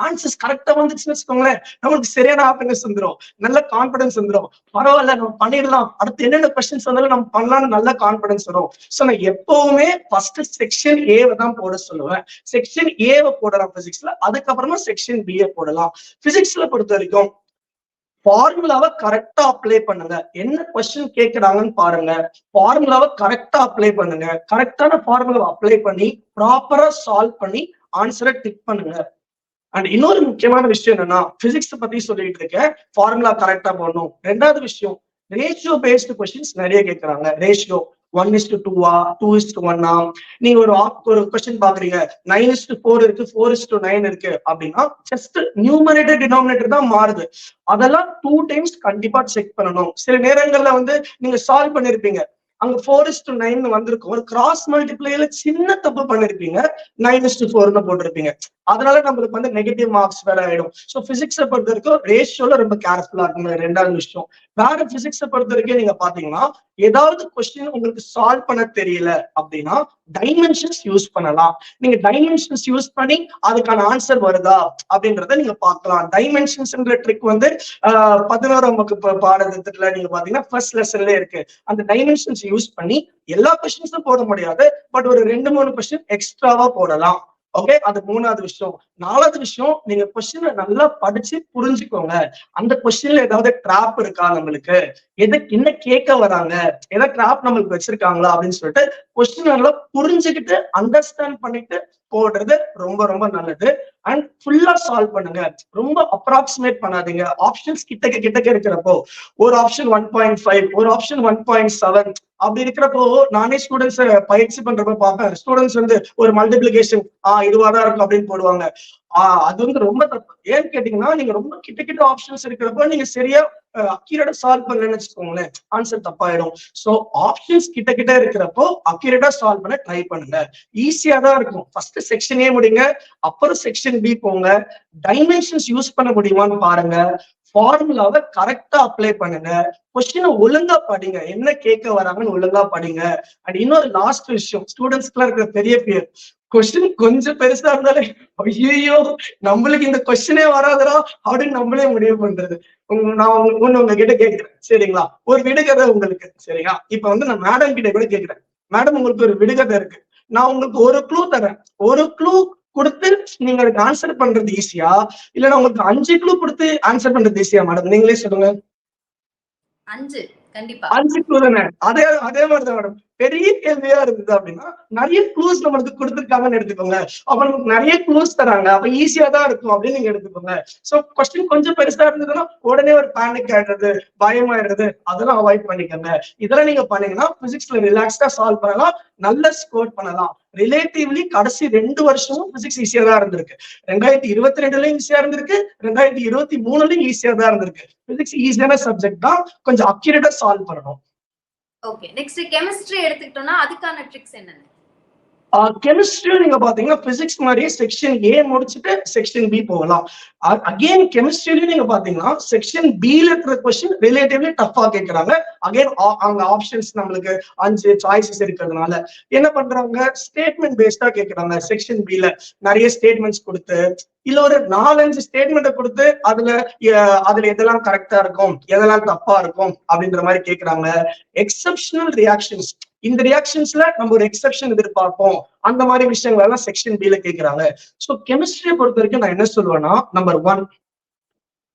ஆன்சர்ஸ் கரெக்டா வந்துச்சுன்னு வச்சுக்கோங்களேன், நம்மளுக்கு சரியான ஹாப்பினஸ் வந்துடும், நல்ல கான்பிடன்ஸ் வந்துடும். பரவாயில்ல நம்ம பண்ணிடலாம், அடுத்து என்னென்ன கொஸ்டின்ஸ் வந்தாலும் நம்ம பண்ணலாம்னு நல்ல கான்பிடன்ஸ் வரும். சோ நான் எப்பவுமே ஃபர்ஸ்ட் செக்ஷன் ஏவை தான் போட சொல்லுவேன். செக்ஷன் ஏவை போடலாம் பிசிக்ஸ்ல, அதுக்கப்புறமா செக்ஷன் பிஏ போடலாம். பிசிக்ஸ்ல பொறுத்த வரைக்கும் ஃபார்முலாவை கரெக்டா அப்ளை பண்ணுங்க. என்ன கொஸ்டின் கேட்கறாங்கன்னு பாருங்க, ஃபார்முலாவை கரெக்டா அப்ளை பண்ணுங்க. கரெக்டான ஃபார்முலாவை அப்ளை பண்ணி ப்ராப்பரா சால்வ் பண்ணி ஆன்சரை டிக் பண்ணுங்க. அண்ட் இன்னொரு முக்கியமான விஷயம் என்னன்னா பிசிக்ஸ் பத்தி சொல்லிட்டு இருக்கேன், ஃபார்முலா கரெக்டா போடணும். ரெண்டாவது விஷயம் ரேஷியோ பேஸ்டு கொஸ்டின்ஸ் நிறைய கேட்கறாங்க. ரேஷியோ 1:2 2:1 நீங்க ஒரு கொஸ்டின் பாக்குறீங்க 9:4 இருக்கு 4:9 இருக்கு அப்படின்னா ஜஸ்ட் நியூமரேட்டர் டினாமினேட்டர் தான் மாறுது. அதெல்லாம் 2 டைம்ஸ் கண்டிப்பா செக் பண்ணணும். சில நேரங்கள்ல வந்து நீங்க சால்வ் பண்ணிருப்பீங்க, அங்க 4:9 வந்திருக்கும், ஒரு கிராஸ் மல்டிப்ளைல சின்ன தப்பு பண்ணிருப்பீங்க, 9:4 போட்டிருப்பீங்க. அதனால நம்மளுக்கு வந்து நெகட்டிவ் மார்க்ஸ் வேற ஆயிடும். ஸோ பிசிக்ஸை பொறுத்த வரைக்கும் ரேஷியோல ரொம்ப கேர்ஃபுல்லா இருக்கணும். ரெண்டாவது விஷயம், வேற பிசிக்ஸை பொறுத்த வரைக்கும் நீங்க பாத்தீங்கன்னா ஏதாவது கொஸ்டின் உங்களுக்கு சால்வ் பண்ண தெரியல அப்படின்னா டைமென்ஷன்ஸ் யூஸ் பண்ணலாம். நீங்க டைமென்ஷன்ஸ் யூஸ் பண்ணி அதுக்கான ஆன்சர் வருதா அப்படின்றத நீங்க பார்க்கலாம். டைமென்ஷன்ஸ்ன்ற ட்ரிக் வந்து 11ஆம் வகுப்பு பாடத்திட்டத்துல நீங்க பாத்தீங்கன்னா ஃபர்ஸ்ட் லெசன்ல இருக்கு. அந்த டைமென்ஷன்ஸ் யூஸ் பண்ணி எல்லா கொஸ்டின்ஸும் போட முடியாது, பட் ஒரு 2-3 கொஸ்டின் எக்ஸ்ட்ராவா போடலாம். ஓகே, அது 3வது விஷயம். 4வது விஷயம், நீங்க கொஸ்டினை நல்லா படிச்சு புரிஞ்சுக்கோங்க. அந்த கொஸ்டின்ல ஏதாவது ட்ராப் இருக்கா, நம்மளுக்கு என்ன கேட்க வராங்க, ஏதாவது ட்ராப் நம்மளுக்கு வச்சிருக்காங்களா அப்படின்னு சொல்லிட்டு கொஸ்டின் நல்லா புரிஞ்சுக்கிட்டு அண்டர்ஸ்டாண்ட் பண்ணிட்டு போடுறது ரொம்ப ரொம்ப நல்லது. அண்ட் ஃபுல்லா சால்வ் பண்ணுங்க, ரொம்ப அப்ராக்சிமேட் பண்ணாதீங்க. ஆப்ஷன்ஸ் கிட்டக்க இருக்கிறப்போ ஒரு ஆப்ஷன் 1.5, ஒரு ஆப்ஷன் 1.7 அப்படி இருக்கிறப்போ நானே ஸ்டூடெண்ட்ஸ் பயிற்சி பண்றப்ப பார்ப்பேன். ஸ்டூடெண்ட்ஸ் வந்து ஒரு மல்டிபிளிகேஷன் இதுவாதான் இருக்கும் அப்படின்னு போடுவாங்க. அது வந்து ரொம்ப தப்பு. ஏன்னு கேட்டீங்கன்னா, நீங்க ரொம்ப கிட்ட ஆப்ஷன்ஸ் இருக்கிறப்போ நீங்க சரியா அக்யூரேட்டா சால்வ் பண்ணலன்னு வச்சுக்கோங்களேன், ஆன்சர் தப்பாயிடும். சோ ஆப்ஷன்ஸ் கிட்ட இருக்கிறப்போ அக்யூரேட்டா சால்வ் பண்ண ட்ரை பண்ணுங்க. ஈஸியா தான் இருக்கும். ஃபர்ஸ்ட் செக்ஷனே முடிங்க, அப்புறம் செக்ஷன் பி போங்க. டைமென்ஷன்ஸ் யூஸ் பண்ண முடியுமான்னு பாருங்க. ஃபார்முலாவை கரெக்டா அப்ளை பண்ணுங்க. கொஸ்டினை ஒழுங்கா படிங்க, என்ன கேட்க வராங்கன்னு ஒழுங்கா படிங்க. அண்ட் இன்னொரு லாஸ்ட் விஷயம், ஸ்டூடெண்ட்ஸ்க்குலாம் இருக்கிற பெரிய பேர், கொஸ்டின் கொஞ்சம் பெருசா இருந்தாலே ஐயோ நம்மளுக்கு இந்த கொஸ்டினே வராதரா அப்படின்னு நம்மளே முடிவு பண்றது. நான் உங்ககிட்ட கேட்கிறேன், சரிங்களா, ஒரு விடுகதை உங்களுக்கு, சரிங்களா. இப்ப வந்து நான் மேடம் கிட்ட கூட கேட்கிறேன், மேடம் உங்களுக்கு ஒரு விடுகதை இருக்கு, நான் உங்களுக்கு ஒரு க்ளூ தரேன், ஒரு க்ளூ கொடுத்து நீங்க அதுக்கு ஆன்சர் பண்றது ஈஸியா, இல்ல உங்களுக்கு 5 க்ளூ கொடுத்து ஆன்சர் பண்றது ஈஸியா மேடம், நீங்களே சொல்லுங்க. 5 கண்டிப்பா 5 க்ளூ தானே. அதே மாதிரிதான் மேடம். பெரிய கேள்வியா இருந்தது அப்படின்னா நிறைய க்ளூஸ் நம்மளுக்கு கொடுத்துருக்காங்கன்னு எடுத்துக்கோங்க. அப்ப நமக்கு நிறைய க்ளூஸ் தராங்க, அப்ப ஈஸியா தான் இருக்கும் அப்படின்னு நீங்க எடுத்துக்கோங்க. சோ கொஸ்டின் கொஞ்சம் பெருசா இருந்ததுன்னா உடனே ஒரு பேனிக் ஆயிடுறது, பயமாயிடுறது, அதெல்லாம் அவாய்ட் பண்ணிக்கோங்க. இதெல்லாம் நீங்க பண்ணீங்கன்னா பிசிக்ஸ்ல ரிலாக்ஸ்டா சால்வ் பண்ணலாம், நல்ல ஸ்கோர் பண்ணலாம். ரிலேட்டிவ்லி கடைசி 2 வருஷமும் பிசிக்ஸ் ஈஸியா தான் இருந்திருக்கு. 2022லயும் ஈஸியா இருந்திருக்கு, 2023லயும் ஈஸியா தான் இருந்திருக்கு. பிசிக்ஸ் ஈஸியான சப்ஜெக்ட் தான், கொஞ்சம் அக்யூரேட்டா சால்வ் பண்ணணும். ஓகே, நெக்ஸ்ட் கெமிஸ்ட்ரி எடுத்துக்கிட்டோம்னா அதுக்கான ட்ரிக்ஸ் என்னன்னு? கெமிஸ்ட்ரி நீங்க பாத்தீங்கன்னா பிசிக்ஸ் மாதிரியே செக்ஷன் ஏ முடிச்சுட்டு செக்ஷன் பி போகலாம். அகைன் கெமிஸ்ட்ரியிலும் நீங்க பாத்தீங்கன்னா செக்ஷன் பில இருக்கிற கொஸ்டின் ரிலேட்டிவ்லி டஃபா கேட்கறாங்க. அகைன் அங்க ஆப்ஷன்ஸ் நம்மளுக்கு 5 சாய்ஸஸ் இருக்கிறதுனால என்ன பண்றாங்க, ஸ்டேட்மெண்ட் பேஸ்டா கேட்கறாங்க. செக்ஷன் பில நிறைய ஸ்டேட்மெண்ட்ஸ் கொடுத்து, இல்ல ஒரு 4-5 ஸ்டேட்மெண்ட்டை கொடுத்து அதுல எதெல்லாம் கரெக்டா இருக்கும், எதெல்லாம் தப்பா இருக்கும் அப்படின்ற மாதிரி கேட்கறாங்க. எக்ஸப்ஷனல் ரியாக்ஷன்ஸ், இந்த ரியாக்ஷன்ஸ்ல நம்ம ஒரு எக்ஸெப்ஷன் எதிர்பார்ப்போம், அந்த மாதிரி விஷயங்கள் எல்லாம் செக்ஷன் பில கேட்கறாங்க. சோ கெமிஸ்ட்ரியை பொறுத்த வரைக்கும் நான் என்ன சொல்லுவேன்னா, நம்பர் 1,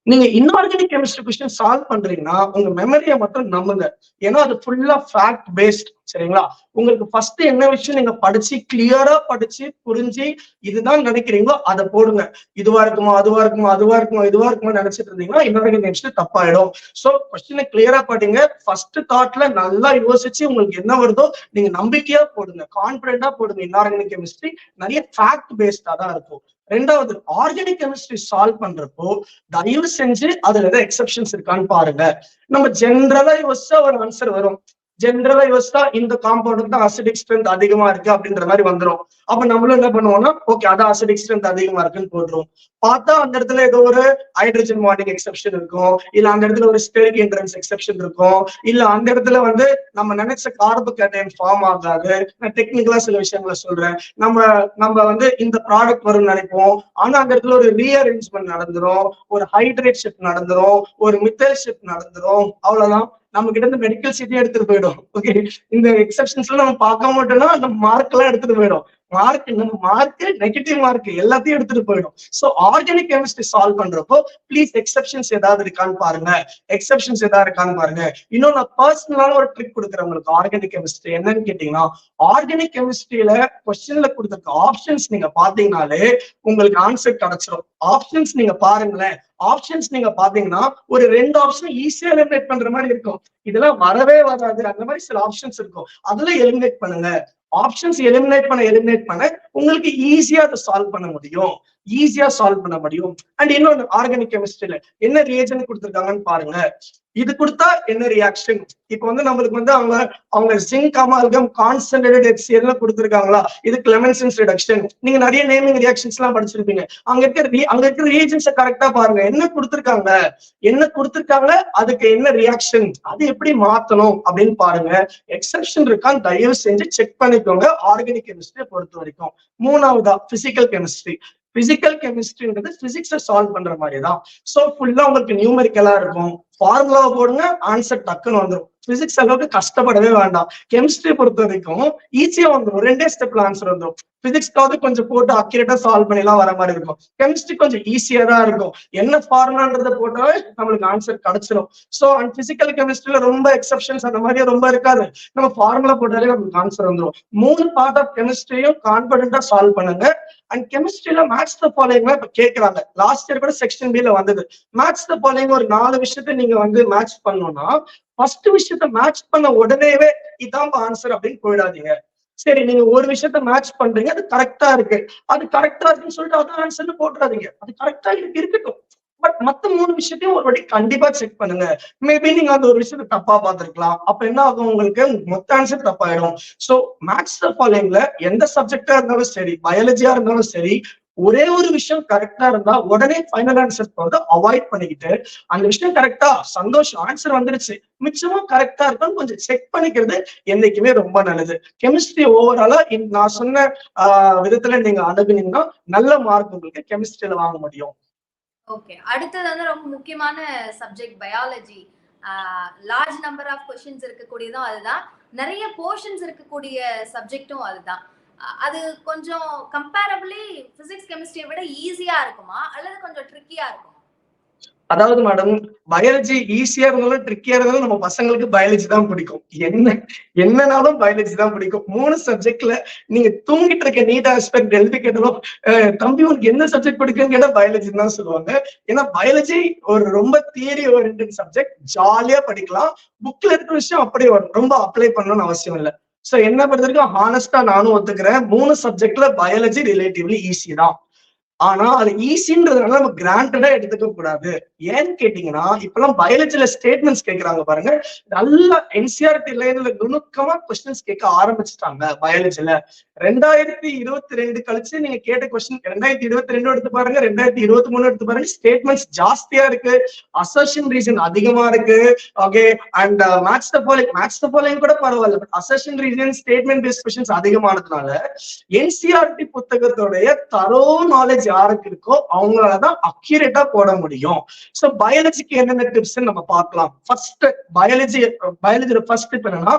நீங்க இன்ஆர்கானிக் கெமிஸ்ட்ரி கொஸ்டின் சால்வ் பண்றீங்கன்னா உங்க மெமரியை மட்டும் நம்புங்க. ஏன்னா அது ஃபுல்லா ஃபேக்ட் பேஸ்ட், சரிங்களா. உங்களுக்கு ஃபர்ஸ்ட் என்ன விஷயம் நீங்க படிச்சு கிளியரா படிச்சு புரிஞ்சு இதுதான் நினைக்கிறீங்களோ அதை போடுங்க. இதுவா இருக்குமா, அதுவா இருக்குமா, அதுவா இருக்குமா, இதுவா இருக்குமா நினைச்சிட்டு இருந்தீங்கன்னா இன்ஆர்கானிக் கெமிஸ்ட்ரி தப்பாயிடும். சோ கொஸ்டினை கிளியரா படிங்க. ஃபர்ஸ்ட் தாட்ல நல்லா யோசிச்சு உங்களுக்கு என்ன வருதோ நீங்க நம்பிக்கையா போடுங்க, கான்பிடண்டா போடுங்க. இன்ஆர்கானிக் கெமிஸ்ட்ரி நிறைய ஃபேக்ட் பேஸ்டா தான் இருக்கும். ரெண்டாவது, ஆர்கானிக் கெமிஸ்ட்ரி சால்வ் பண்றப்போ தயவு செஞ்சு அதுல ஏதாவது எக்ஸெப்ஷன்ஸ் இருக்கான்னு பாருங்க. நம்ம ஜென்ரலா யோசிச்சா ஒரு ஆன்சர் வரும். ஜென்ரலா யோசிச்சா இந்த காம்பவுண்டுக்கு தான் அசிடிக் ஸ்ட்ரென்த் அதிகமா இருக்கு அப்படின்ற மாதிரி வந்துடும். அப்ப நம்மளும் என்ன பண்ணுவோம்னா, ஓகே அதான் அசிடிக் ஸ்ட்ரென்த் அதிகமா இருக்குன்னு போடுறோம். பார்த்தா அந்த இடத்துல ஏதோ ஒரு ஹைட்ரஜன் பாண்டிங் எக்ஸெப்ஷன் இருக்கும், இல்ல அந்த இடத்துல ஒரு ஸ்டெரிக் என்ட்ரன்ஸ் எக்ஸெப்ஷன் இருக்கும், இல்ல அந்த இடத்துல வந்து நம்ம நினைச்ச கார்போகேட்டைன் ஃபார்ம் ஆகாது. நான் டெக்னிக்கலா சில விஷயங்களை சொல்றேன். நம்ம வந்து இந்த ப்ராடக்ட் வரும்னு நினைப்போம், ஆனா அந்த இடத்துல ஒரு ரீஅரேஞ்ச்மெண்ட் நடந்துரும், ஒரு ஹைட்ரேட் ஷிஃப்ட் நடந்துரும், ஒரு மித்தல் ஷிஃப்ட் நடந்துரும். அவ்வளவுதான், நம்ம கிட்ட இருந்து மெடிக்கல் சீட்டே எடுத்துட்டு போயிடும். ஓகே, இந்த எக்ஸெப்ஷன்ஸ் எல்லாம் நம்ம பார்க்க மாட்டோம்னா நம்ம மார்க் எல்லாம் எடுத்துட்டு போயிடும். மார்க் நெகட்டிவ் மார்க் எல்லாத்தையும் எடுத்துட்டு போயிடும். சோ ஆர்கானிக் கெமிஸ்ட்ரி சால்வ் பண்றப்போ ப்ளீஸ் எக்ஸெப்ஷன்ஸ் ஏதாவது இருக்கான்னு பாருங்க. இன்னும் நான் பர்சனலான ஒரு ட்ரிக் கொடுக்குறேன் உங்களுக்கு. ஆர்கானிக் கெமிஸ்ட்ரி என்னன்னு கேட்டீங்கன்னா, ஆர்கானிக் கெமிஸ்ட்ரியில கொஸ்டின்ல கொடுத்திருக்க ஆப்ஷன்ஸ் நீங்க பாத்தீங்கன்னாலே உங்களுக்கு ஆன்சர் கிடைச்சிடும். ஆப்ஷன்ஸ் நீங்க பாருங்களேன், ஆப்ஷன்ஸ் நீங்க பாத்தீங்கன்னா ஒரு 2 ஆப்ஷன் ஈஸியா எலிமினேட் பண்ற மாதிரி இருக்கும். இதெல்லாம் வரவே வராது, அந்த மாதிரி சில ஆப்ஷன்ஸ் இருக்கும். அதுல எலிமினேட் பண்ணுங்க. ஆப்ஷன்ஸ் எலிமினேட் பண்ண உங்களுக்கு ஈஸியா அதை சால்வ் பண்ண முடியும். அண்ட் இன்னொன்னு, ஆர்கானிக் கெமிஸ்ட்ரியில என்ன ரியேஜன்ட் கொடுத்திருக்காங்கன்னு பாருங்க. இது கொடுத்தா என்ன ரியாக்ஷன்? இப்ப வந்து நம்மளுக்கு வந்து அவங்க ஜிங்க் அமால்கம் கான்சன்ட்ரேட்டட் HCl கொடுத்திருக்காங்களா, இது கிளெமென்சன்ஸ் ரிடக்ஷன். நீங்க நிறைய நேமிங் ரியாக்ஷன்ஸ் எல்லாம் படிச்சிருப்பீங்க. அங்க இருக்க ரியேஜன்ஸ் கரெக்டா பாருங்க. என்ன கொடுத்திருக்காங்க, அதுக்கு என்ன ரியாக்ஷன், அது எப்படி மாத்தணும் அப்படின்னு பாருங்க. எக்ஸெப்ஷன் இருக்கான்னு தயவு செஞ்சு செக் பண்ணிக்கோங்க ஆர்கானிக் கெமிஸ்ட்ரியை பொறுத்த வரைக்கும். மூணாவதா பிசிக்கல் கெமிஸ்ட்ரி. பிசிக்ஸை சால்வ் பண்ற மாதிரி தான். சோ ஃபுல்லா உங்களுக்கு நியூமெரிக்கலா இருக்கும். ஃபார்முலாவை போடுங்க, ஆன்சர் டக்குன்னு வந்துடும். பிசிக்ஸ் அளவுக்கு கஷ்டப்படவே வேண்டாம். கெமிஸ்ட்ரி பொறுத்த வரைக்கும் ஈஸியா வந்துடும், 2 ஸ்டெப்ல ஆன்சர் வந்துடும். பிசிக்ஸ்க்காவது கொஞ்சம் போட்டு அக்யூரேட்டா சால்வ் பண்ணிலாம் வர மாதிரி இருக்கும். கெமிஸ்ட்ரி கொஞ்சம் ஈஸியா தான் இருக்கும். என்ன ஃபார்முலான்றத போட்டாவே நம்மளுக்கு ஆன்சர் கிடைச்சிடும். சோ அண்ட் பிசிக்கல் கெமிஸ்ட்ரியில ரொம்ப எக்ஸெப்ஷன்ஸ் அந்த மாதிரி ரொம்ப இருக்காது. நம்ம ஃபார்முலா போட்டாலே நமக்கு ஆன்சர் வந்துடும். 3 பார்ட் ஆஃப் கெமிஸ்ட்ரியும் கான்பிடென்டா சால்வ் பண்ணுங்க. அண்ட் கெமிஸ்ட்ரியில மேத்ஸ் த ஃபாலோயிங் இப்ப கேட்கறாங்க. லாஸ்ட் இயர் கூட செக்ஷன் B ல வந்தது. மேத்ஸ் த ஃபாலோயிங் ஒரு 4 விஷயத்தை நீங்க வந்து மேட்ச் பண்ணணும்னா, ஃபர்ஸ்ட் விஷயத்த மேட்ச் பண்ண உடனேவே இதான் ஆன்சர் அப்படின்னு போயிடாதீங்க. சரி, நீங்க ஒரு விஷயத்த மேட்ச் பண்றீங்க, அது கரெக்டா இருக்குன்னு சொல்லிட்டு அதான் ஆன்சர்னு போட்டுறாதீங்க. அது கரெக்டா இருக்கட்டும். பட் மத்த 3 விஷயத்தையும் ஒரு வாட்டி கண்டிப்பா செக் பண்ணுங்க. மேபி நீங்க அந்த ஒரு விஷயத்த தப்பா பார்த்திருக்கலாம். அப்ப என்ன ஆகும், உங்களுக்கு மொத்த ஆன்சர் தப்பாயிடும். சோ மேத்ஸ் ஃபாலோயிங்ல எந்த சப்ஜெக்டா இருந்தாலும் சரி, பயாலஜியா இருந்தாலும் சரி, ஒரே ஒரு விஷயம் கரெக்டா இருந்தா உடனே ஃபைனல் ஆன்சர் போறத அவாய்ட் பண்ணிக்கிட்டு, அந்த விஷயம் கரெக்டா சந்தோஷம் ஆன்சர் வந்துருச்சு, மிச்சமா கரெக்டா இருக்கான்னு கொஞ்சம் செக் பண்ணிக்கிறது என்னைக்குமே ரொம்ப நல்லது. கெமிஸ்ட்ரி ஓவராலா நான் சொன்ன விதத்துல நீங்க அணுகுனீங்கன்னா நல்ல மார்க் உங்களுக்கு கெமிஸ்ட்ரியில வாங்க முடியும். ஓகே, அடுத்தது வந்து ரொம்ப முக்கியமான subject biology. Large number of questions இருக்கக்கூடியதும் அதுதான், நிறைய போர்ஷன்ஸ் இருக்கக்கூடிய சப்ஜெக்ட்டும் அதுதான். அது கொஞ்சம் கம்பேரபிளி பிசிக்ஸ் கெமிஸ்ட்ரியை விட ஈஸியா இருக்குமா அல்லது கொஞ்சம் ட்ரிக்கியா இருக்குமா? அதாவது மேடம், பயாலஜி ஈஸியா இருந்தாலும் ட்ரிக்கியா இருந்தாலும் நம்ம பசங்களுக்கு பயாலஜி தான் பிடிக்கும். என்னனாலும் பயாலஜி தான் பிடிக்கும். 3 சப்ஜெக்ட்ல நீங்க தூங்கிட்டு இருக்க நீட் ஆஸ்பெக்ட் எழுதி கேட்டாலும் தம்பி உனக்கு என்ன சப்ஜெக்ட் பிடிக்கும்னு கேட்டா பயாலஜி தான் சொல்லுவாங்க. ஏன்னா பயாலஜி ஒரு ரொம்ப தியரி ஓரியன்டட் சப்ஜெக்ட், ஜாலியா படிக்கலாம். புக்ல இருக்கிற விஷயம் அப்படியே வரும், ரொம்ப அப்ளை பண்ணணும்னு அவசியம் இல்லை. சோ என்ன பொறுத்த வரைக்கும் ஹானஸ்டா நானும் ஒத்துக்கிறேன், 3 சப்ஜெக்ட்ல பயாலஜி ரிலேட்டிவ்லி ஈஸி தான். ஆனா அது ஈஸின்றதுனால நம்ம கிராண்டடா எடுத்துக்க கூடாது. ஏன்னு கேட்டீங்கன்னா, இப்பெல்லாம் பயாலஜில ஸ்டேட்மெண்ட்ஸ் கேட்கறாங்க பாருங்க. நல்லா NCERT லைன்ல நுணுக்கமா கொஸ்டின்ஸ் கேட்க ஆரம்பிச்சுட்டாங்க பயாலஜில. 2022 கழிச்சு நீங்க கேட்ட கொஸ்டின் 2022 எடுத்து பாருங்க, 2023 எடுத்து பாருங்க, ஸ்டேட்மெண்ட்ஸ் ஜாஸ்தியா இருக்கு, அசர்ஷன் ரீசன் அதிகமா இருக்கு. Okay, and match the following கூட பரவாயில்ல, but assertion reason statement based questions அதிகமானதுனால NCERT புத்தகத்தோடைய தரோ நாலேஜ் யாருக்கு இருக்கோ அவங்களாலதான் அக்யூரேட்டா போட முடியும். சோ பயாலஜிக்கு என்னென்ன டிப்ஸ் நம்ம பார்க்கலாம். ஃபர்ஸ்ட் பயாலஜில ஃபர்ஸ்ட் என்னன்னா,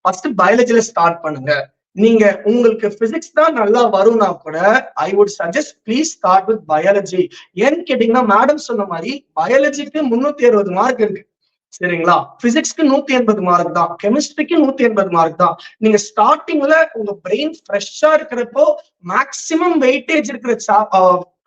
ஃபர்ஸ்ட் பயாலஜில ஸ்டார்ட் பண்ணுங்க. நீங்க உங்களுக்கு பிசிக்ஸ் தான் நல்லா வரும்னா கூட I would suggest please start with biology. ஏன்னு கேட்டீங்கன்னா, மேடம் சொன்ன மாதிரி பயாலஜிக்கு 360 மார்க் இருக்கு, சரிங்களா? பிசிக்ஸ்க்கு 180 மார்க் தான், கெமிஸ்ட்ரிக்கு 180 மார்க் தான். நீங்க ஸ்டார்டிங்ல உங்க பிரெயின் ஃப்ரெஷ்ஷா இருக்கிறப்போ மேக்சிமம் வெயிட்டேஜ் இருக்கிற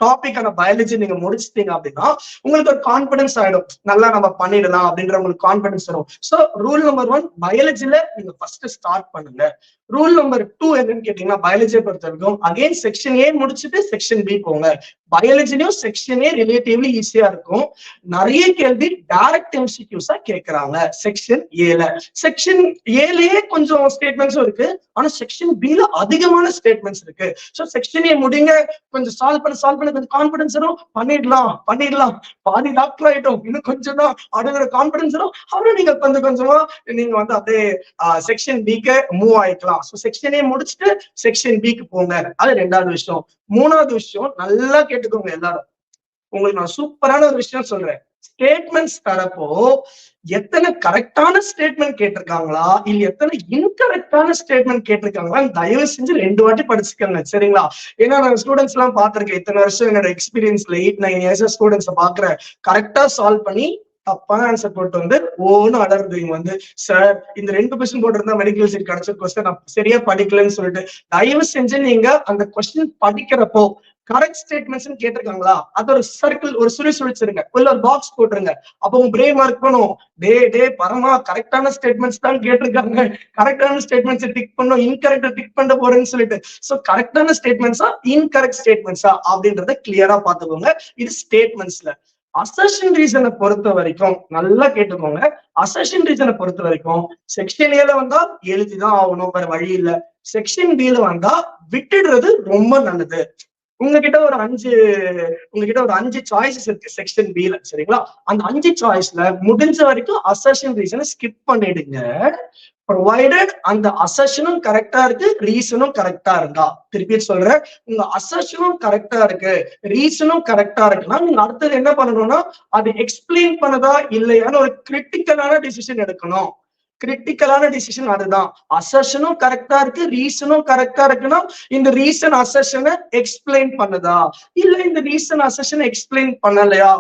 டாபிக்கான பயாலஜி நீங்க முடிச்சிட்டீங்க அப்படின்னா உங்களுக்கு ஒரு கான்பிடன்ஸ் ஆயிடும், நல்லா நம்ம பண்ணிடலாம் அப்படின்ற உங்களுக்கு கான்பிடன்ஸ் வரும். சோ ரூல் நம்பர் 1, பயாலஜில நீங்க ஃபர்ஸ்ட் ஸ்டார்ட் பண்ணுங்க. ரூல் நம்பர் 2 என்னன்னு கேட்டீங்கன்னா, பயாலஜியை பொறுத்த வரைக்கும் அகைன் செக்ஷன் A முடிச்சுட்டு செக்ஷன் B போங்க. பயாலஜிலையும் செக்ஷன் A ரிலேட்டிவ்லி ஈஸியா இருக்கும். நிறைய கேள்வி டைரக்ட் MCQஸா கேட்கறாங்க செக்ஷன் A ல. செக்ஷன் A லயே கொஞ்சம் ஸ்டேட்மெண்ட்ஸும் இருக்கு, ஆனா செக்ஷன் B ல அதிகமான ஸ்டேட்மெண்ட்ஸ் இருக்கு. சோ செக்ஷன் A முடிங்க, கொஞ்சம் சால்வ் பண்ண கொஞ்சம் கான்பிடன்ஸ் வரும், பண்ணிடலாம் பாதி டாக்டர் ஆயிட்டோம், இன்னும் கொஞ்சம் தான் அப்படிங்கிற கான்பிடன்ஸ் வரும். அப்புறம் நீங்க கொஞ்சமா நீங்க வந்து அப்படியே செக்ஷன் B-க்கு மூவ் ஆயிக்கலாம். செக்ஷன் A முடிச்சுட்டு செக்ஷன் B-க்கு போங்க. அது 2வது விஷயம். 3வது விஷயம் நல்லா கேட்டுக்கோங்க எல்லாரும், உங்களுக்கு நான் சூப்பரான ஒரு விஷயம் சொல்றேன். ஸ்டேட்மெண்ட்ஸ் தரப்போ எத்தனை கரெக்டான ஸ்டேட்மெண்ட் கேட்டிருக்காங்களா இல்ல எத்தனை இன்கரெக்டான ஸ்டேட்மெண்ட் கேட்டிருக்காங்களா தயவு செஞ்சு 2 வாட்டி படிச்சுக்கோங்க, சரிங்களா? ஏன்னா நான் ஸ்டூடெண்ட்ஸ் எல்லாம் பாத்திருக்கேன், இத்தனை வருஷம் என்னோட எக்ஸ்பீரியன்ஸ்ல 8-9 years ஸ்டூடெண்ட்ஸ் பாக்குறேன், கரெக்டா சால்வ் பண்ணி தப்பான ஆன்சர் போட்டு வந்து ஓன்னு அலர்றீங்க வந்து, சார் இந்த 2 கொஸ்டின் போட்டிருந்தா மெடிக்கல் சீட் கிடைச்சிருக்கோம் சார், நான் சரியா படிக்கலன்னு சொல்லிட்டு. தயவு செஞ்சு நீங்க அந்த கொஸ்டின் படிக்கிறப்போ கரெக்ட் ஸ்டேட்மெண்ட்ஸ் கேட்டிருக்காங்களா, அது ஒரு சர்க்கிள், ஒரு சுழிச்சிருங்க, உள்ள ஒரு பாக்ஸ் போட்டுருங்க. அப்போ உங்க பிரெயின் மார்க் பண்ணும், டே பரமா கரெக்டான ஸ்டேட்மெண்ட்ஸ் தான் கேட்டிருக்காங்க, கரெக்டான ஸ்டேட்மெண்ட்ஸ் டிக் பண்ணும், இன்கரெக்டா டிக் பண்ண போறேன்னு சொல்லிட்டு. சோ கரெக்டான ஸ்டேட்மெண்ட்ஸா இன்கரெக்ட் ஸ்டேட்மெண்ட்ஸா அப்படின்றத கிளியரா பாத்துக்கோங்க. இது ஸ்டேட்மெண்ட்ஸ்ல. அசர்ஷன் ரீசனை பொறுத்த வரைக்கும் நல்லா கேட்டுக்கோங்க. அசர்ஷன் ரீசனை பொறுத்த வரைக்கும் செக்ஷன் ஏல வந்தா எழுதிதான் ஆகணும், வேற வழி இல்ல. செக்ஷன் பில வந்தா விட்டுடுறது ரொம்ப நல்லது. உங்ககிட்ட ஒரு அஞ்சு சாய்ஸஸ் இருக்கு செக்ஷன் பில, சரிங்களா? அந்த 5 சாய்ஸ்ல முடிஞ்ச வரைக்கும் அசர்ஷன் ரீசனை ஸ்கிப் பண்ணிடுங்க. ப்ரொவைடட் அந்த அசர்ஷனும் கரெக்டா இருக்கு, ரீசனும் கரெக்டா இருந்தா. திருப்பி சொல்றேன், உங்க அசர்ஷனும் கரெக்டா இருக்கு, ரீசனும் கரெக்டா இருக்குன்னா நீங்க அடுத்தது என்ன பண்ணணும்னா அது எக்ஸ்பிளைன் பண்ணதா இல்லையான்னு ஒரு கிரிட்டிக்கலான டிசிஷன் எடுக்கணும். கிரிட்டிக்கலான டிசிஷன் அதுதான். அசர்ஷனும் கரெக்டா இருக்கு, ரீசனும் கரெக்டா இருக்குன்னா இந்த ரீசன் அசர்ஷனை எக்ஸ்பிளைன் பண்ணுதா, இல்ல இந்த ரீசன் அசர்ஷனை எக்ஸ்பிளைன் பண்ணலையா,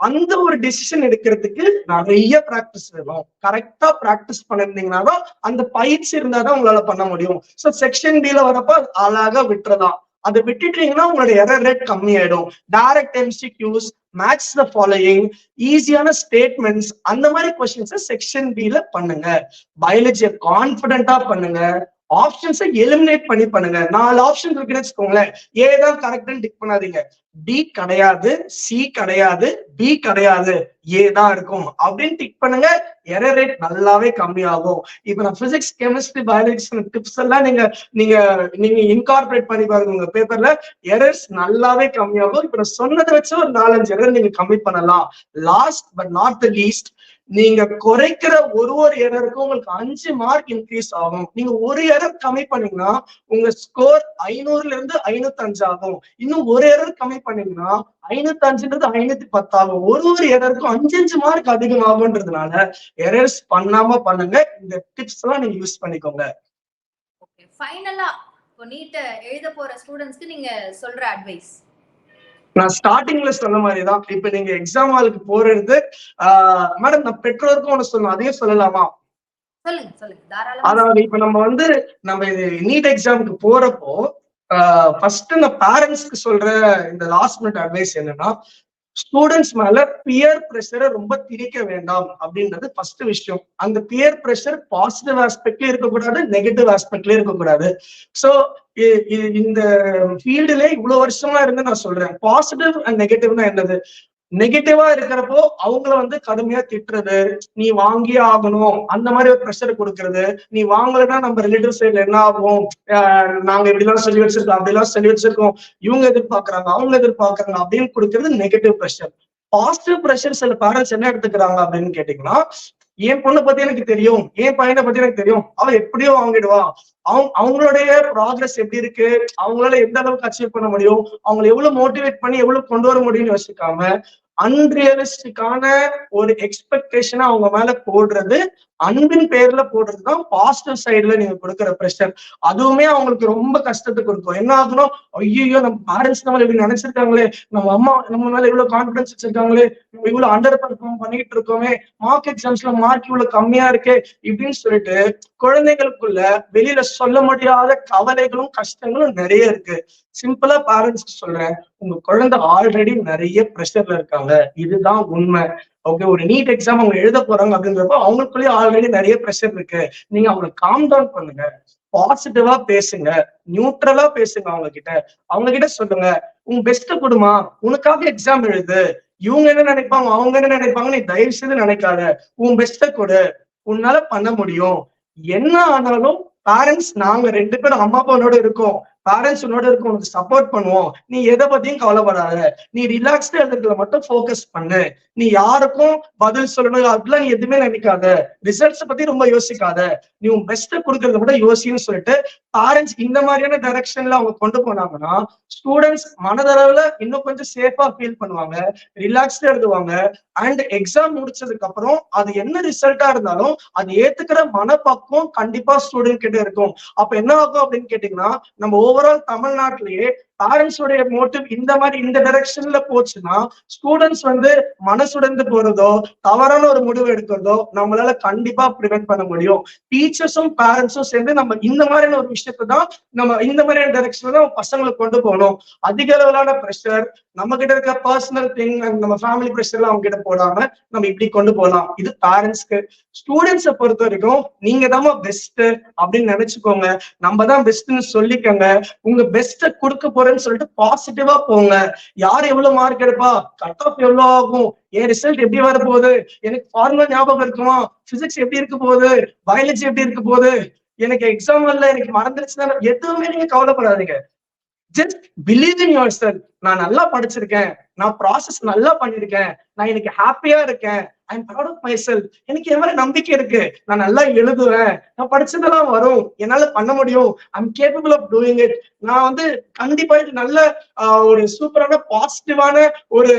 அந்த ஒரு டிசிஷன் எடுக்கிறதுக்கு நிறைய பிராக்டிஸ் வேணும். கரெக்டா பிராக்டிஸ் பண்ணிருந்தீங்கன்னா தான், அந்த பயிற்சி இருந்தாதான் உங்களால பண்ண முடியும். சோ செக்ஷன் பில வரப்ப அழகா விட்டுறலாம். அதை விட்டுட்டீங்கன்னா உங்களோட எரர் ரேட் கம்மி ஆயிடும். Direct MCQs, match the following, ஈஸியான ஸ்டேட்மெண்ட்ஸ், அந்த மாதிரி கொஸ்டின்ஸ் செக்ஷன் பில பண்ணுங்க. பயாலஜியை கான்பிடென்டா பண்ணுங்க. ஆப்ஷன்ஸை எலிமினேட் பண்ணி பண்ணுங்க. 4 ஆப்ஷன் இருக்குன்னு வச்சுக்கோங்களேன், ஏ தான் கரெக்ட்னு டிக் பண்ணாதீங்க. டி கிடையாது, சி கிடையாது, பி கிடையாது, ஏ தான் இருக்கும் அப்படின்னு டிக் பண்ணுங்க. எரர் ரேட் நல்லாவே கம்மியாகும். இப்ப நான் பிசிக்ஸ், கெமிஸ்ட்ரி, பயாலஜி டிப்ஸ் எல்லாம் நீங்க நீங்க நீங்க இன்கார்பரேட் பண்ணி பாருங்க உங்க பேப்பர்ல, எரர்ஸ் நல்லாவே கம்மியாகும். இப்ப நான் சொன்னதை வச்சு ஒரு 4-5 எரர் நீங்க கம்மி பண்ணலாம். Last but not the least, நீங்க குறைக்கிற ஒரு எரருக்கும் உங்களுக்கு 5 மார்க் இன்க்ரீஸ் ஆகும். நீங்க ஒரு எரர் கம்மி பண்ணீங்கன்னா உங்க ஸ்கோர் 500ல இருந்து 505 ஆகும். இன்னும் ஒரு எரர் கம்மி பண்ணீங்கன்னா 505ன்றது 510 ஆகும். ஒரு எரருக்கும் 5 மார்க் அதிகமாகும்ன்றதுனால எரர்ஸ் பண்ணாம பண்ணுங்க. இந்த டிப்ஸ் எல்லாம் நீங்க யூஸ் பண்ணிக்கோங்க. ஓகே, ஃபைனலா இப்போ நீட் எழுத போற ஸ்டூடண்ட்ஸ்க்கு நீங்க சொல்ற அட்வைஸ்? நான் ஸ்டார்டிங்ல சொன்ன மாதிரிதான், இப்ப நீங்க எக்ஸாம் ஹாலுக்கு போறது, மேடம் நான் பெற்றோருக்கும் ஒண்ணு சொல்லணும், அதையும் சொல்லலாமா? சொல்லுங்க தாராளமா. அதாவது இப்ப நம்ம நீட் எக்ஸாமுக்கு போறப்போ ஃபர்ஸ்ட் நான் பேரண்ட்ஸ்க்கு சொல்ற இந்த லாஸ்ட் மினிட் அட்வைஸ் என்னன்னா, ஸ்டூடெண்ட்ஸ் மேல பியர் பிரஷரை ரொம்ப திணிக்க வேண்டாம் அப்படின்றது ஃபர்ஸ்ட் விஷயம். அந்த பியர் பிரஷர் பாசிட்டிவ் ஆஸ்பெக்ட்லயும் இருக்கக்கூடாது, நெகட்டிவ் ஆஸ்பெக்ட்லயும் இருக்கக்கூடாது. சோ இந்த ஃபீல்டுல இவ்வளவு வருஷமா இருந்து நான் சொல்றேன், பாசிட்டிவ் அண்ட் நெகட்டிவ்னா என்னது? நெகட்டிவா இருக்கிறப்போ அவங்கள கடுமையா திட்டுறது, நீ வாங்கியே ஆகணும் அந்த மாதிரி ஒரு ப்ரெஷர் கொடுக்கறது, நீ வாங்கலைன்னா நம்ம ரிலேட்டிவ் சைட்ல என்ன ஆகும், நாங்க இப்படிலாம் சொல்லி வச்சிருக்கோம், அப்படிலாம் சொல்லி வச்சிருக்கோம், இவங்க எதிர்பார்க்கறாங்க அவங்க எதிர்பார்க்கறாங்க அப்படின்னு கொடுக்கறது நெகட்டிவ் ப்ரெஷர். பாசிட்டிவ் ப்ரெஷர் சில பேரண்ட்ஸ் என்ன எடுத்துக்கிறாங்க அப்படின்னு கேட்டீங்கன்னா, என் பொண்ணை பத்தி எனக்கு தெரியும், என் பையனை பத்தி எனக்கு தெரியும், அவன் எப்படியோ வாங்கிடுவா, அவங்களுடைய ப்ராக்ரஸ் எப்படி இருக்கு, அவங்களால எந்த அளவுக்கு அச்சீவ் பண்ண முடியும், அவங்களை எவ்வளவு மோட்டிவேட் பண்ணி எவ்வளவு கொண்டு வர முடியும்னு யோசிக்காம அன்ரியலிஸ்டிக்கான ஒரு எக்ஸ்பெக்டேஷனை அவங்க மேல போடுறது, அன்பின் பேர்ல போடுறதுதான் பாசிட்டிவ் சைடுல நீங்க கொடுக்குற ப்ரெஷர். அதுவுமே அவங்களுக்கு ரொம்ப கஷ்டத்தை கொடுக்கும். என்ன ஆகணும், ஐயோ நம்ம பேரண்ட்ஸ் நம்மள இப்படி நினைச்சிருக்காங்களே, நம்ம அம்மா நம்ம மேல இவ்வளவு கான்பிடன்ஸ் வச்சிருக்காங்களே, நம்ம இவ்வளவு அண்டர் பெர்ஃபார்ம் பண்ணிட்டு இருக்கோமே, மார்க் எக்ஸாம்ஸ்ல மார்க் இவ்வளவு கம்மியா இருக்கே இப்படின்னு சொல்லிட்டு குழந்தைகளுக்குள்ள வெளியில சொல்ல முடியாத கவலைகளும் கஷ்டங்களும் நிறைய இருக்கு. சிம்பிளா பேரண்ட்ஸ்க்கு சொல்றேன், உங்க குழந்தை ஆல்ரெடி நிறைய ப்ரெஷர்ல இருக்காங்க, இதுதான் உண்மை. ஓகே, ஒரு நீட் எக்ஸாம் அவங்க எழுத போறாங்க அப்படின்றப்போ அவங்களுக்குள்ளேயே ஆல்ரெடி நிறைய ப்ரெஷர் இருக்கு. நீங்க அவங்களை காம் டவுன் பண்ணுங்க, பாசிட்டிவா பேசுங்க, நியூட்ரலா பேசுங்க. அவங்க கிட்ட சொல்லுங்க, உன் பெஸ்ட் கொடுமா, உனக்காக எக்ஸாம் எழுது, இவங்க என்ன நினைப்பாங்க அவங்க என்ன நினைப்பாங்க நீ தயவு செய்து நினைக்காத, உன் பெஸ்ட கொடு, உன்னால பண்ண முடியும். என்ன ஆனாலும் பேரண்ட்ஸ் நாங்க 2 பேரும் அம்மா அப்பாவோட இருக்கோம், பேரண்ட்ஸ் உன்னோட இருக்கும், உனக்கு சப்போர்ட் பண்ணுவோம், நீ எதை பத்தியும் கவலைப்படாத, நீ ரிலாக்ஸ்டா இருக்கிறதுல மட்டும் ஃபோக்கஸ் பண்ணு, நீ யாருக்கும் பதில் சொல்லணும் அப்படிலாம் நீ எதுவுமே நினைக்காத, ரிசல்ட்ஸ் பத்தி ரொம்ப யோசிக்காத, நீ உன் பெஸ்ட்டை கொடுக்கறத கூட யோசின்னு சொல்லிட்டு பேரண்ட்ஸ் இந்த மாதிரியான டைரக்ஷன்ல அவங்க கொண்டு போனாங்கன்னா ஸ்டூடெண்ட்ஸ் மனதளவுல இன்னும் கொஞ்சம் சேஃபா ஃபீல் பண்ணுவாங்க, ரிலாக்ஸ்டா எழுதுவாங்க. அண்ட் எக்ஸாம் முடிச்சதுக்கு அப்புறம் அது என்ன ரிசல்ட்டா இருந்தாலும் அது ஏத்துக்கிற மனப்பக்குவம் கண்டிப்பா ஸ்டூடெண்ட் கிட்ட இருக்கும். அப்ப என்ன ஆகும் அப்படின்னு கேட்டீங்கன்னா, நம்ம ஓவரால் தமிழ்நாட்டிலேயே பேரண்ட்ஸோடைய மோட்டிவ் இந்த மாதிரி இந்த டைரக்ஷன்ல போச்சுன்னா ஸ்டூடெண்ட்ஸ் வந்து மனசுடைந்து போறதோ தவறான ஒரு முடிவு எடுக்கிறதோ நம்மளால கண்டிப்பா ப்ரிவென்ட் பண்ண முடியும். டீச்சர்ஸும் பேரண்ட்ஸும் சேர்ந்து நம்ம இந்த மாதிரியான ஒரு விஷயத்தை தான் நம்ம இந்த மாதிரியான டைரக்ஷன்ல தான் பசங்களை கொண்டு போகணும். அதிக அளவிலான ப்ரெஷர், நம்ம கிட்ட இருக்க பர்சனல் திங், நம்ம ஃபேமிலி ப்ரெஷர் அவங்க கிட்ட போடாம நம்ம இப்படி கொண்டு போகலாம். இது பேரண்ட்ஸ்க்கு. ஸ்டூடெண்ட்ஸை பொறுத்த வரைக்கும் நீங்க தான் பெஸ்ட் அப்படின்னு நினைச்சுக்கோங்க. நம்ம தான் பெஸ்ட்னு சொல்லிக்கோங்க. உங்க பெஸ்ட்டை கொடுக்க போறேன்னு சொல்லிட்டு பாசிட்டிவா போங்க. யார் எவ்வளவு மார்க் எடுப்பா, கட் ஆஃப் எவ்வளவு ஆகும், என் ரிசல்ட் எப்படி வர போகுது, எனக்கு ஃபார்முலா ஞாபகம் இருக்குமா, பிசிக்ஸ் எப்படி இருக்க போகுது, பயாலஜி எப்படி இருக்க போகுது, எனக்கு எக்ஸாம்ல எனக்கு மறந்துருச்சுன்னா எதுவுமே நீங்க கவலைப்படாதீங்க. Just believe in your self. நான் நல்லா படிச்சிருக்கேன், நான் ப்ராசஸ் நல்லா பண்ணிருக்கேன், நான் எனக்கு ஹாப்பியா இருக்கேன், I am proud of myself, எனக்கு என் மேல நம்பிக்கை இருக்கு, நான் நல்லா எழுதுவேன், நான் படிச்சதெல்லாம் வரும், என்னால பண்ண முடியும், I am capable of doing it, நான் வந்து கண்டிப்பா இது நல்ல ஒரு சூப்பரான பாசிட்டிவான ஒரு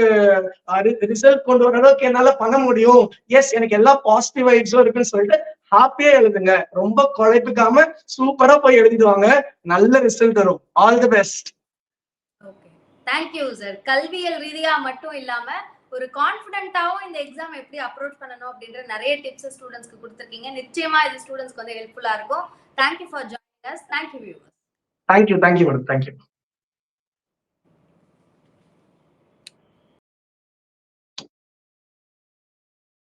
ரிசல்ட் கொண்டு வர அளவுக்கு என்னால பண்ண முடியும், எஸ் எனக்கு எல்லா பாசிட்டிவ் வைப்ஸும் இருக்குன்னு சொல்லிட்டு ஹாப்பியா எழுதுங்க. ரொம்ப குழப்பிக்காம சூப்பரா போய் எழுதிடுவாங்க. நல்ல ரிசல்ட் வரும். All the best. Okay, thank you sir. கல்வியல் ரீதியா மட்டும் இல்லாம ஒரு கான்ஃபிடென்ட்டாவும் இந்த எக்ஸாம் எப்படி அப்ரோச் பண்ணணும் அப்படின்ற நிறைய டிப்ஸ் ஸ்டூடெண்ட்ஸ்க்கு கொடுத்துருக்கீங்க. நிச்சயமா இது ஸ்டூடெண்ட்ஸ்க்கு வந்து ஹெல்ப்ஃபுல்லா இருக்கும். Thank you for joining us. Thank you viewers. Thank you madam. Thank you.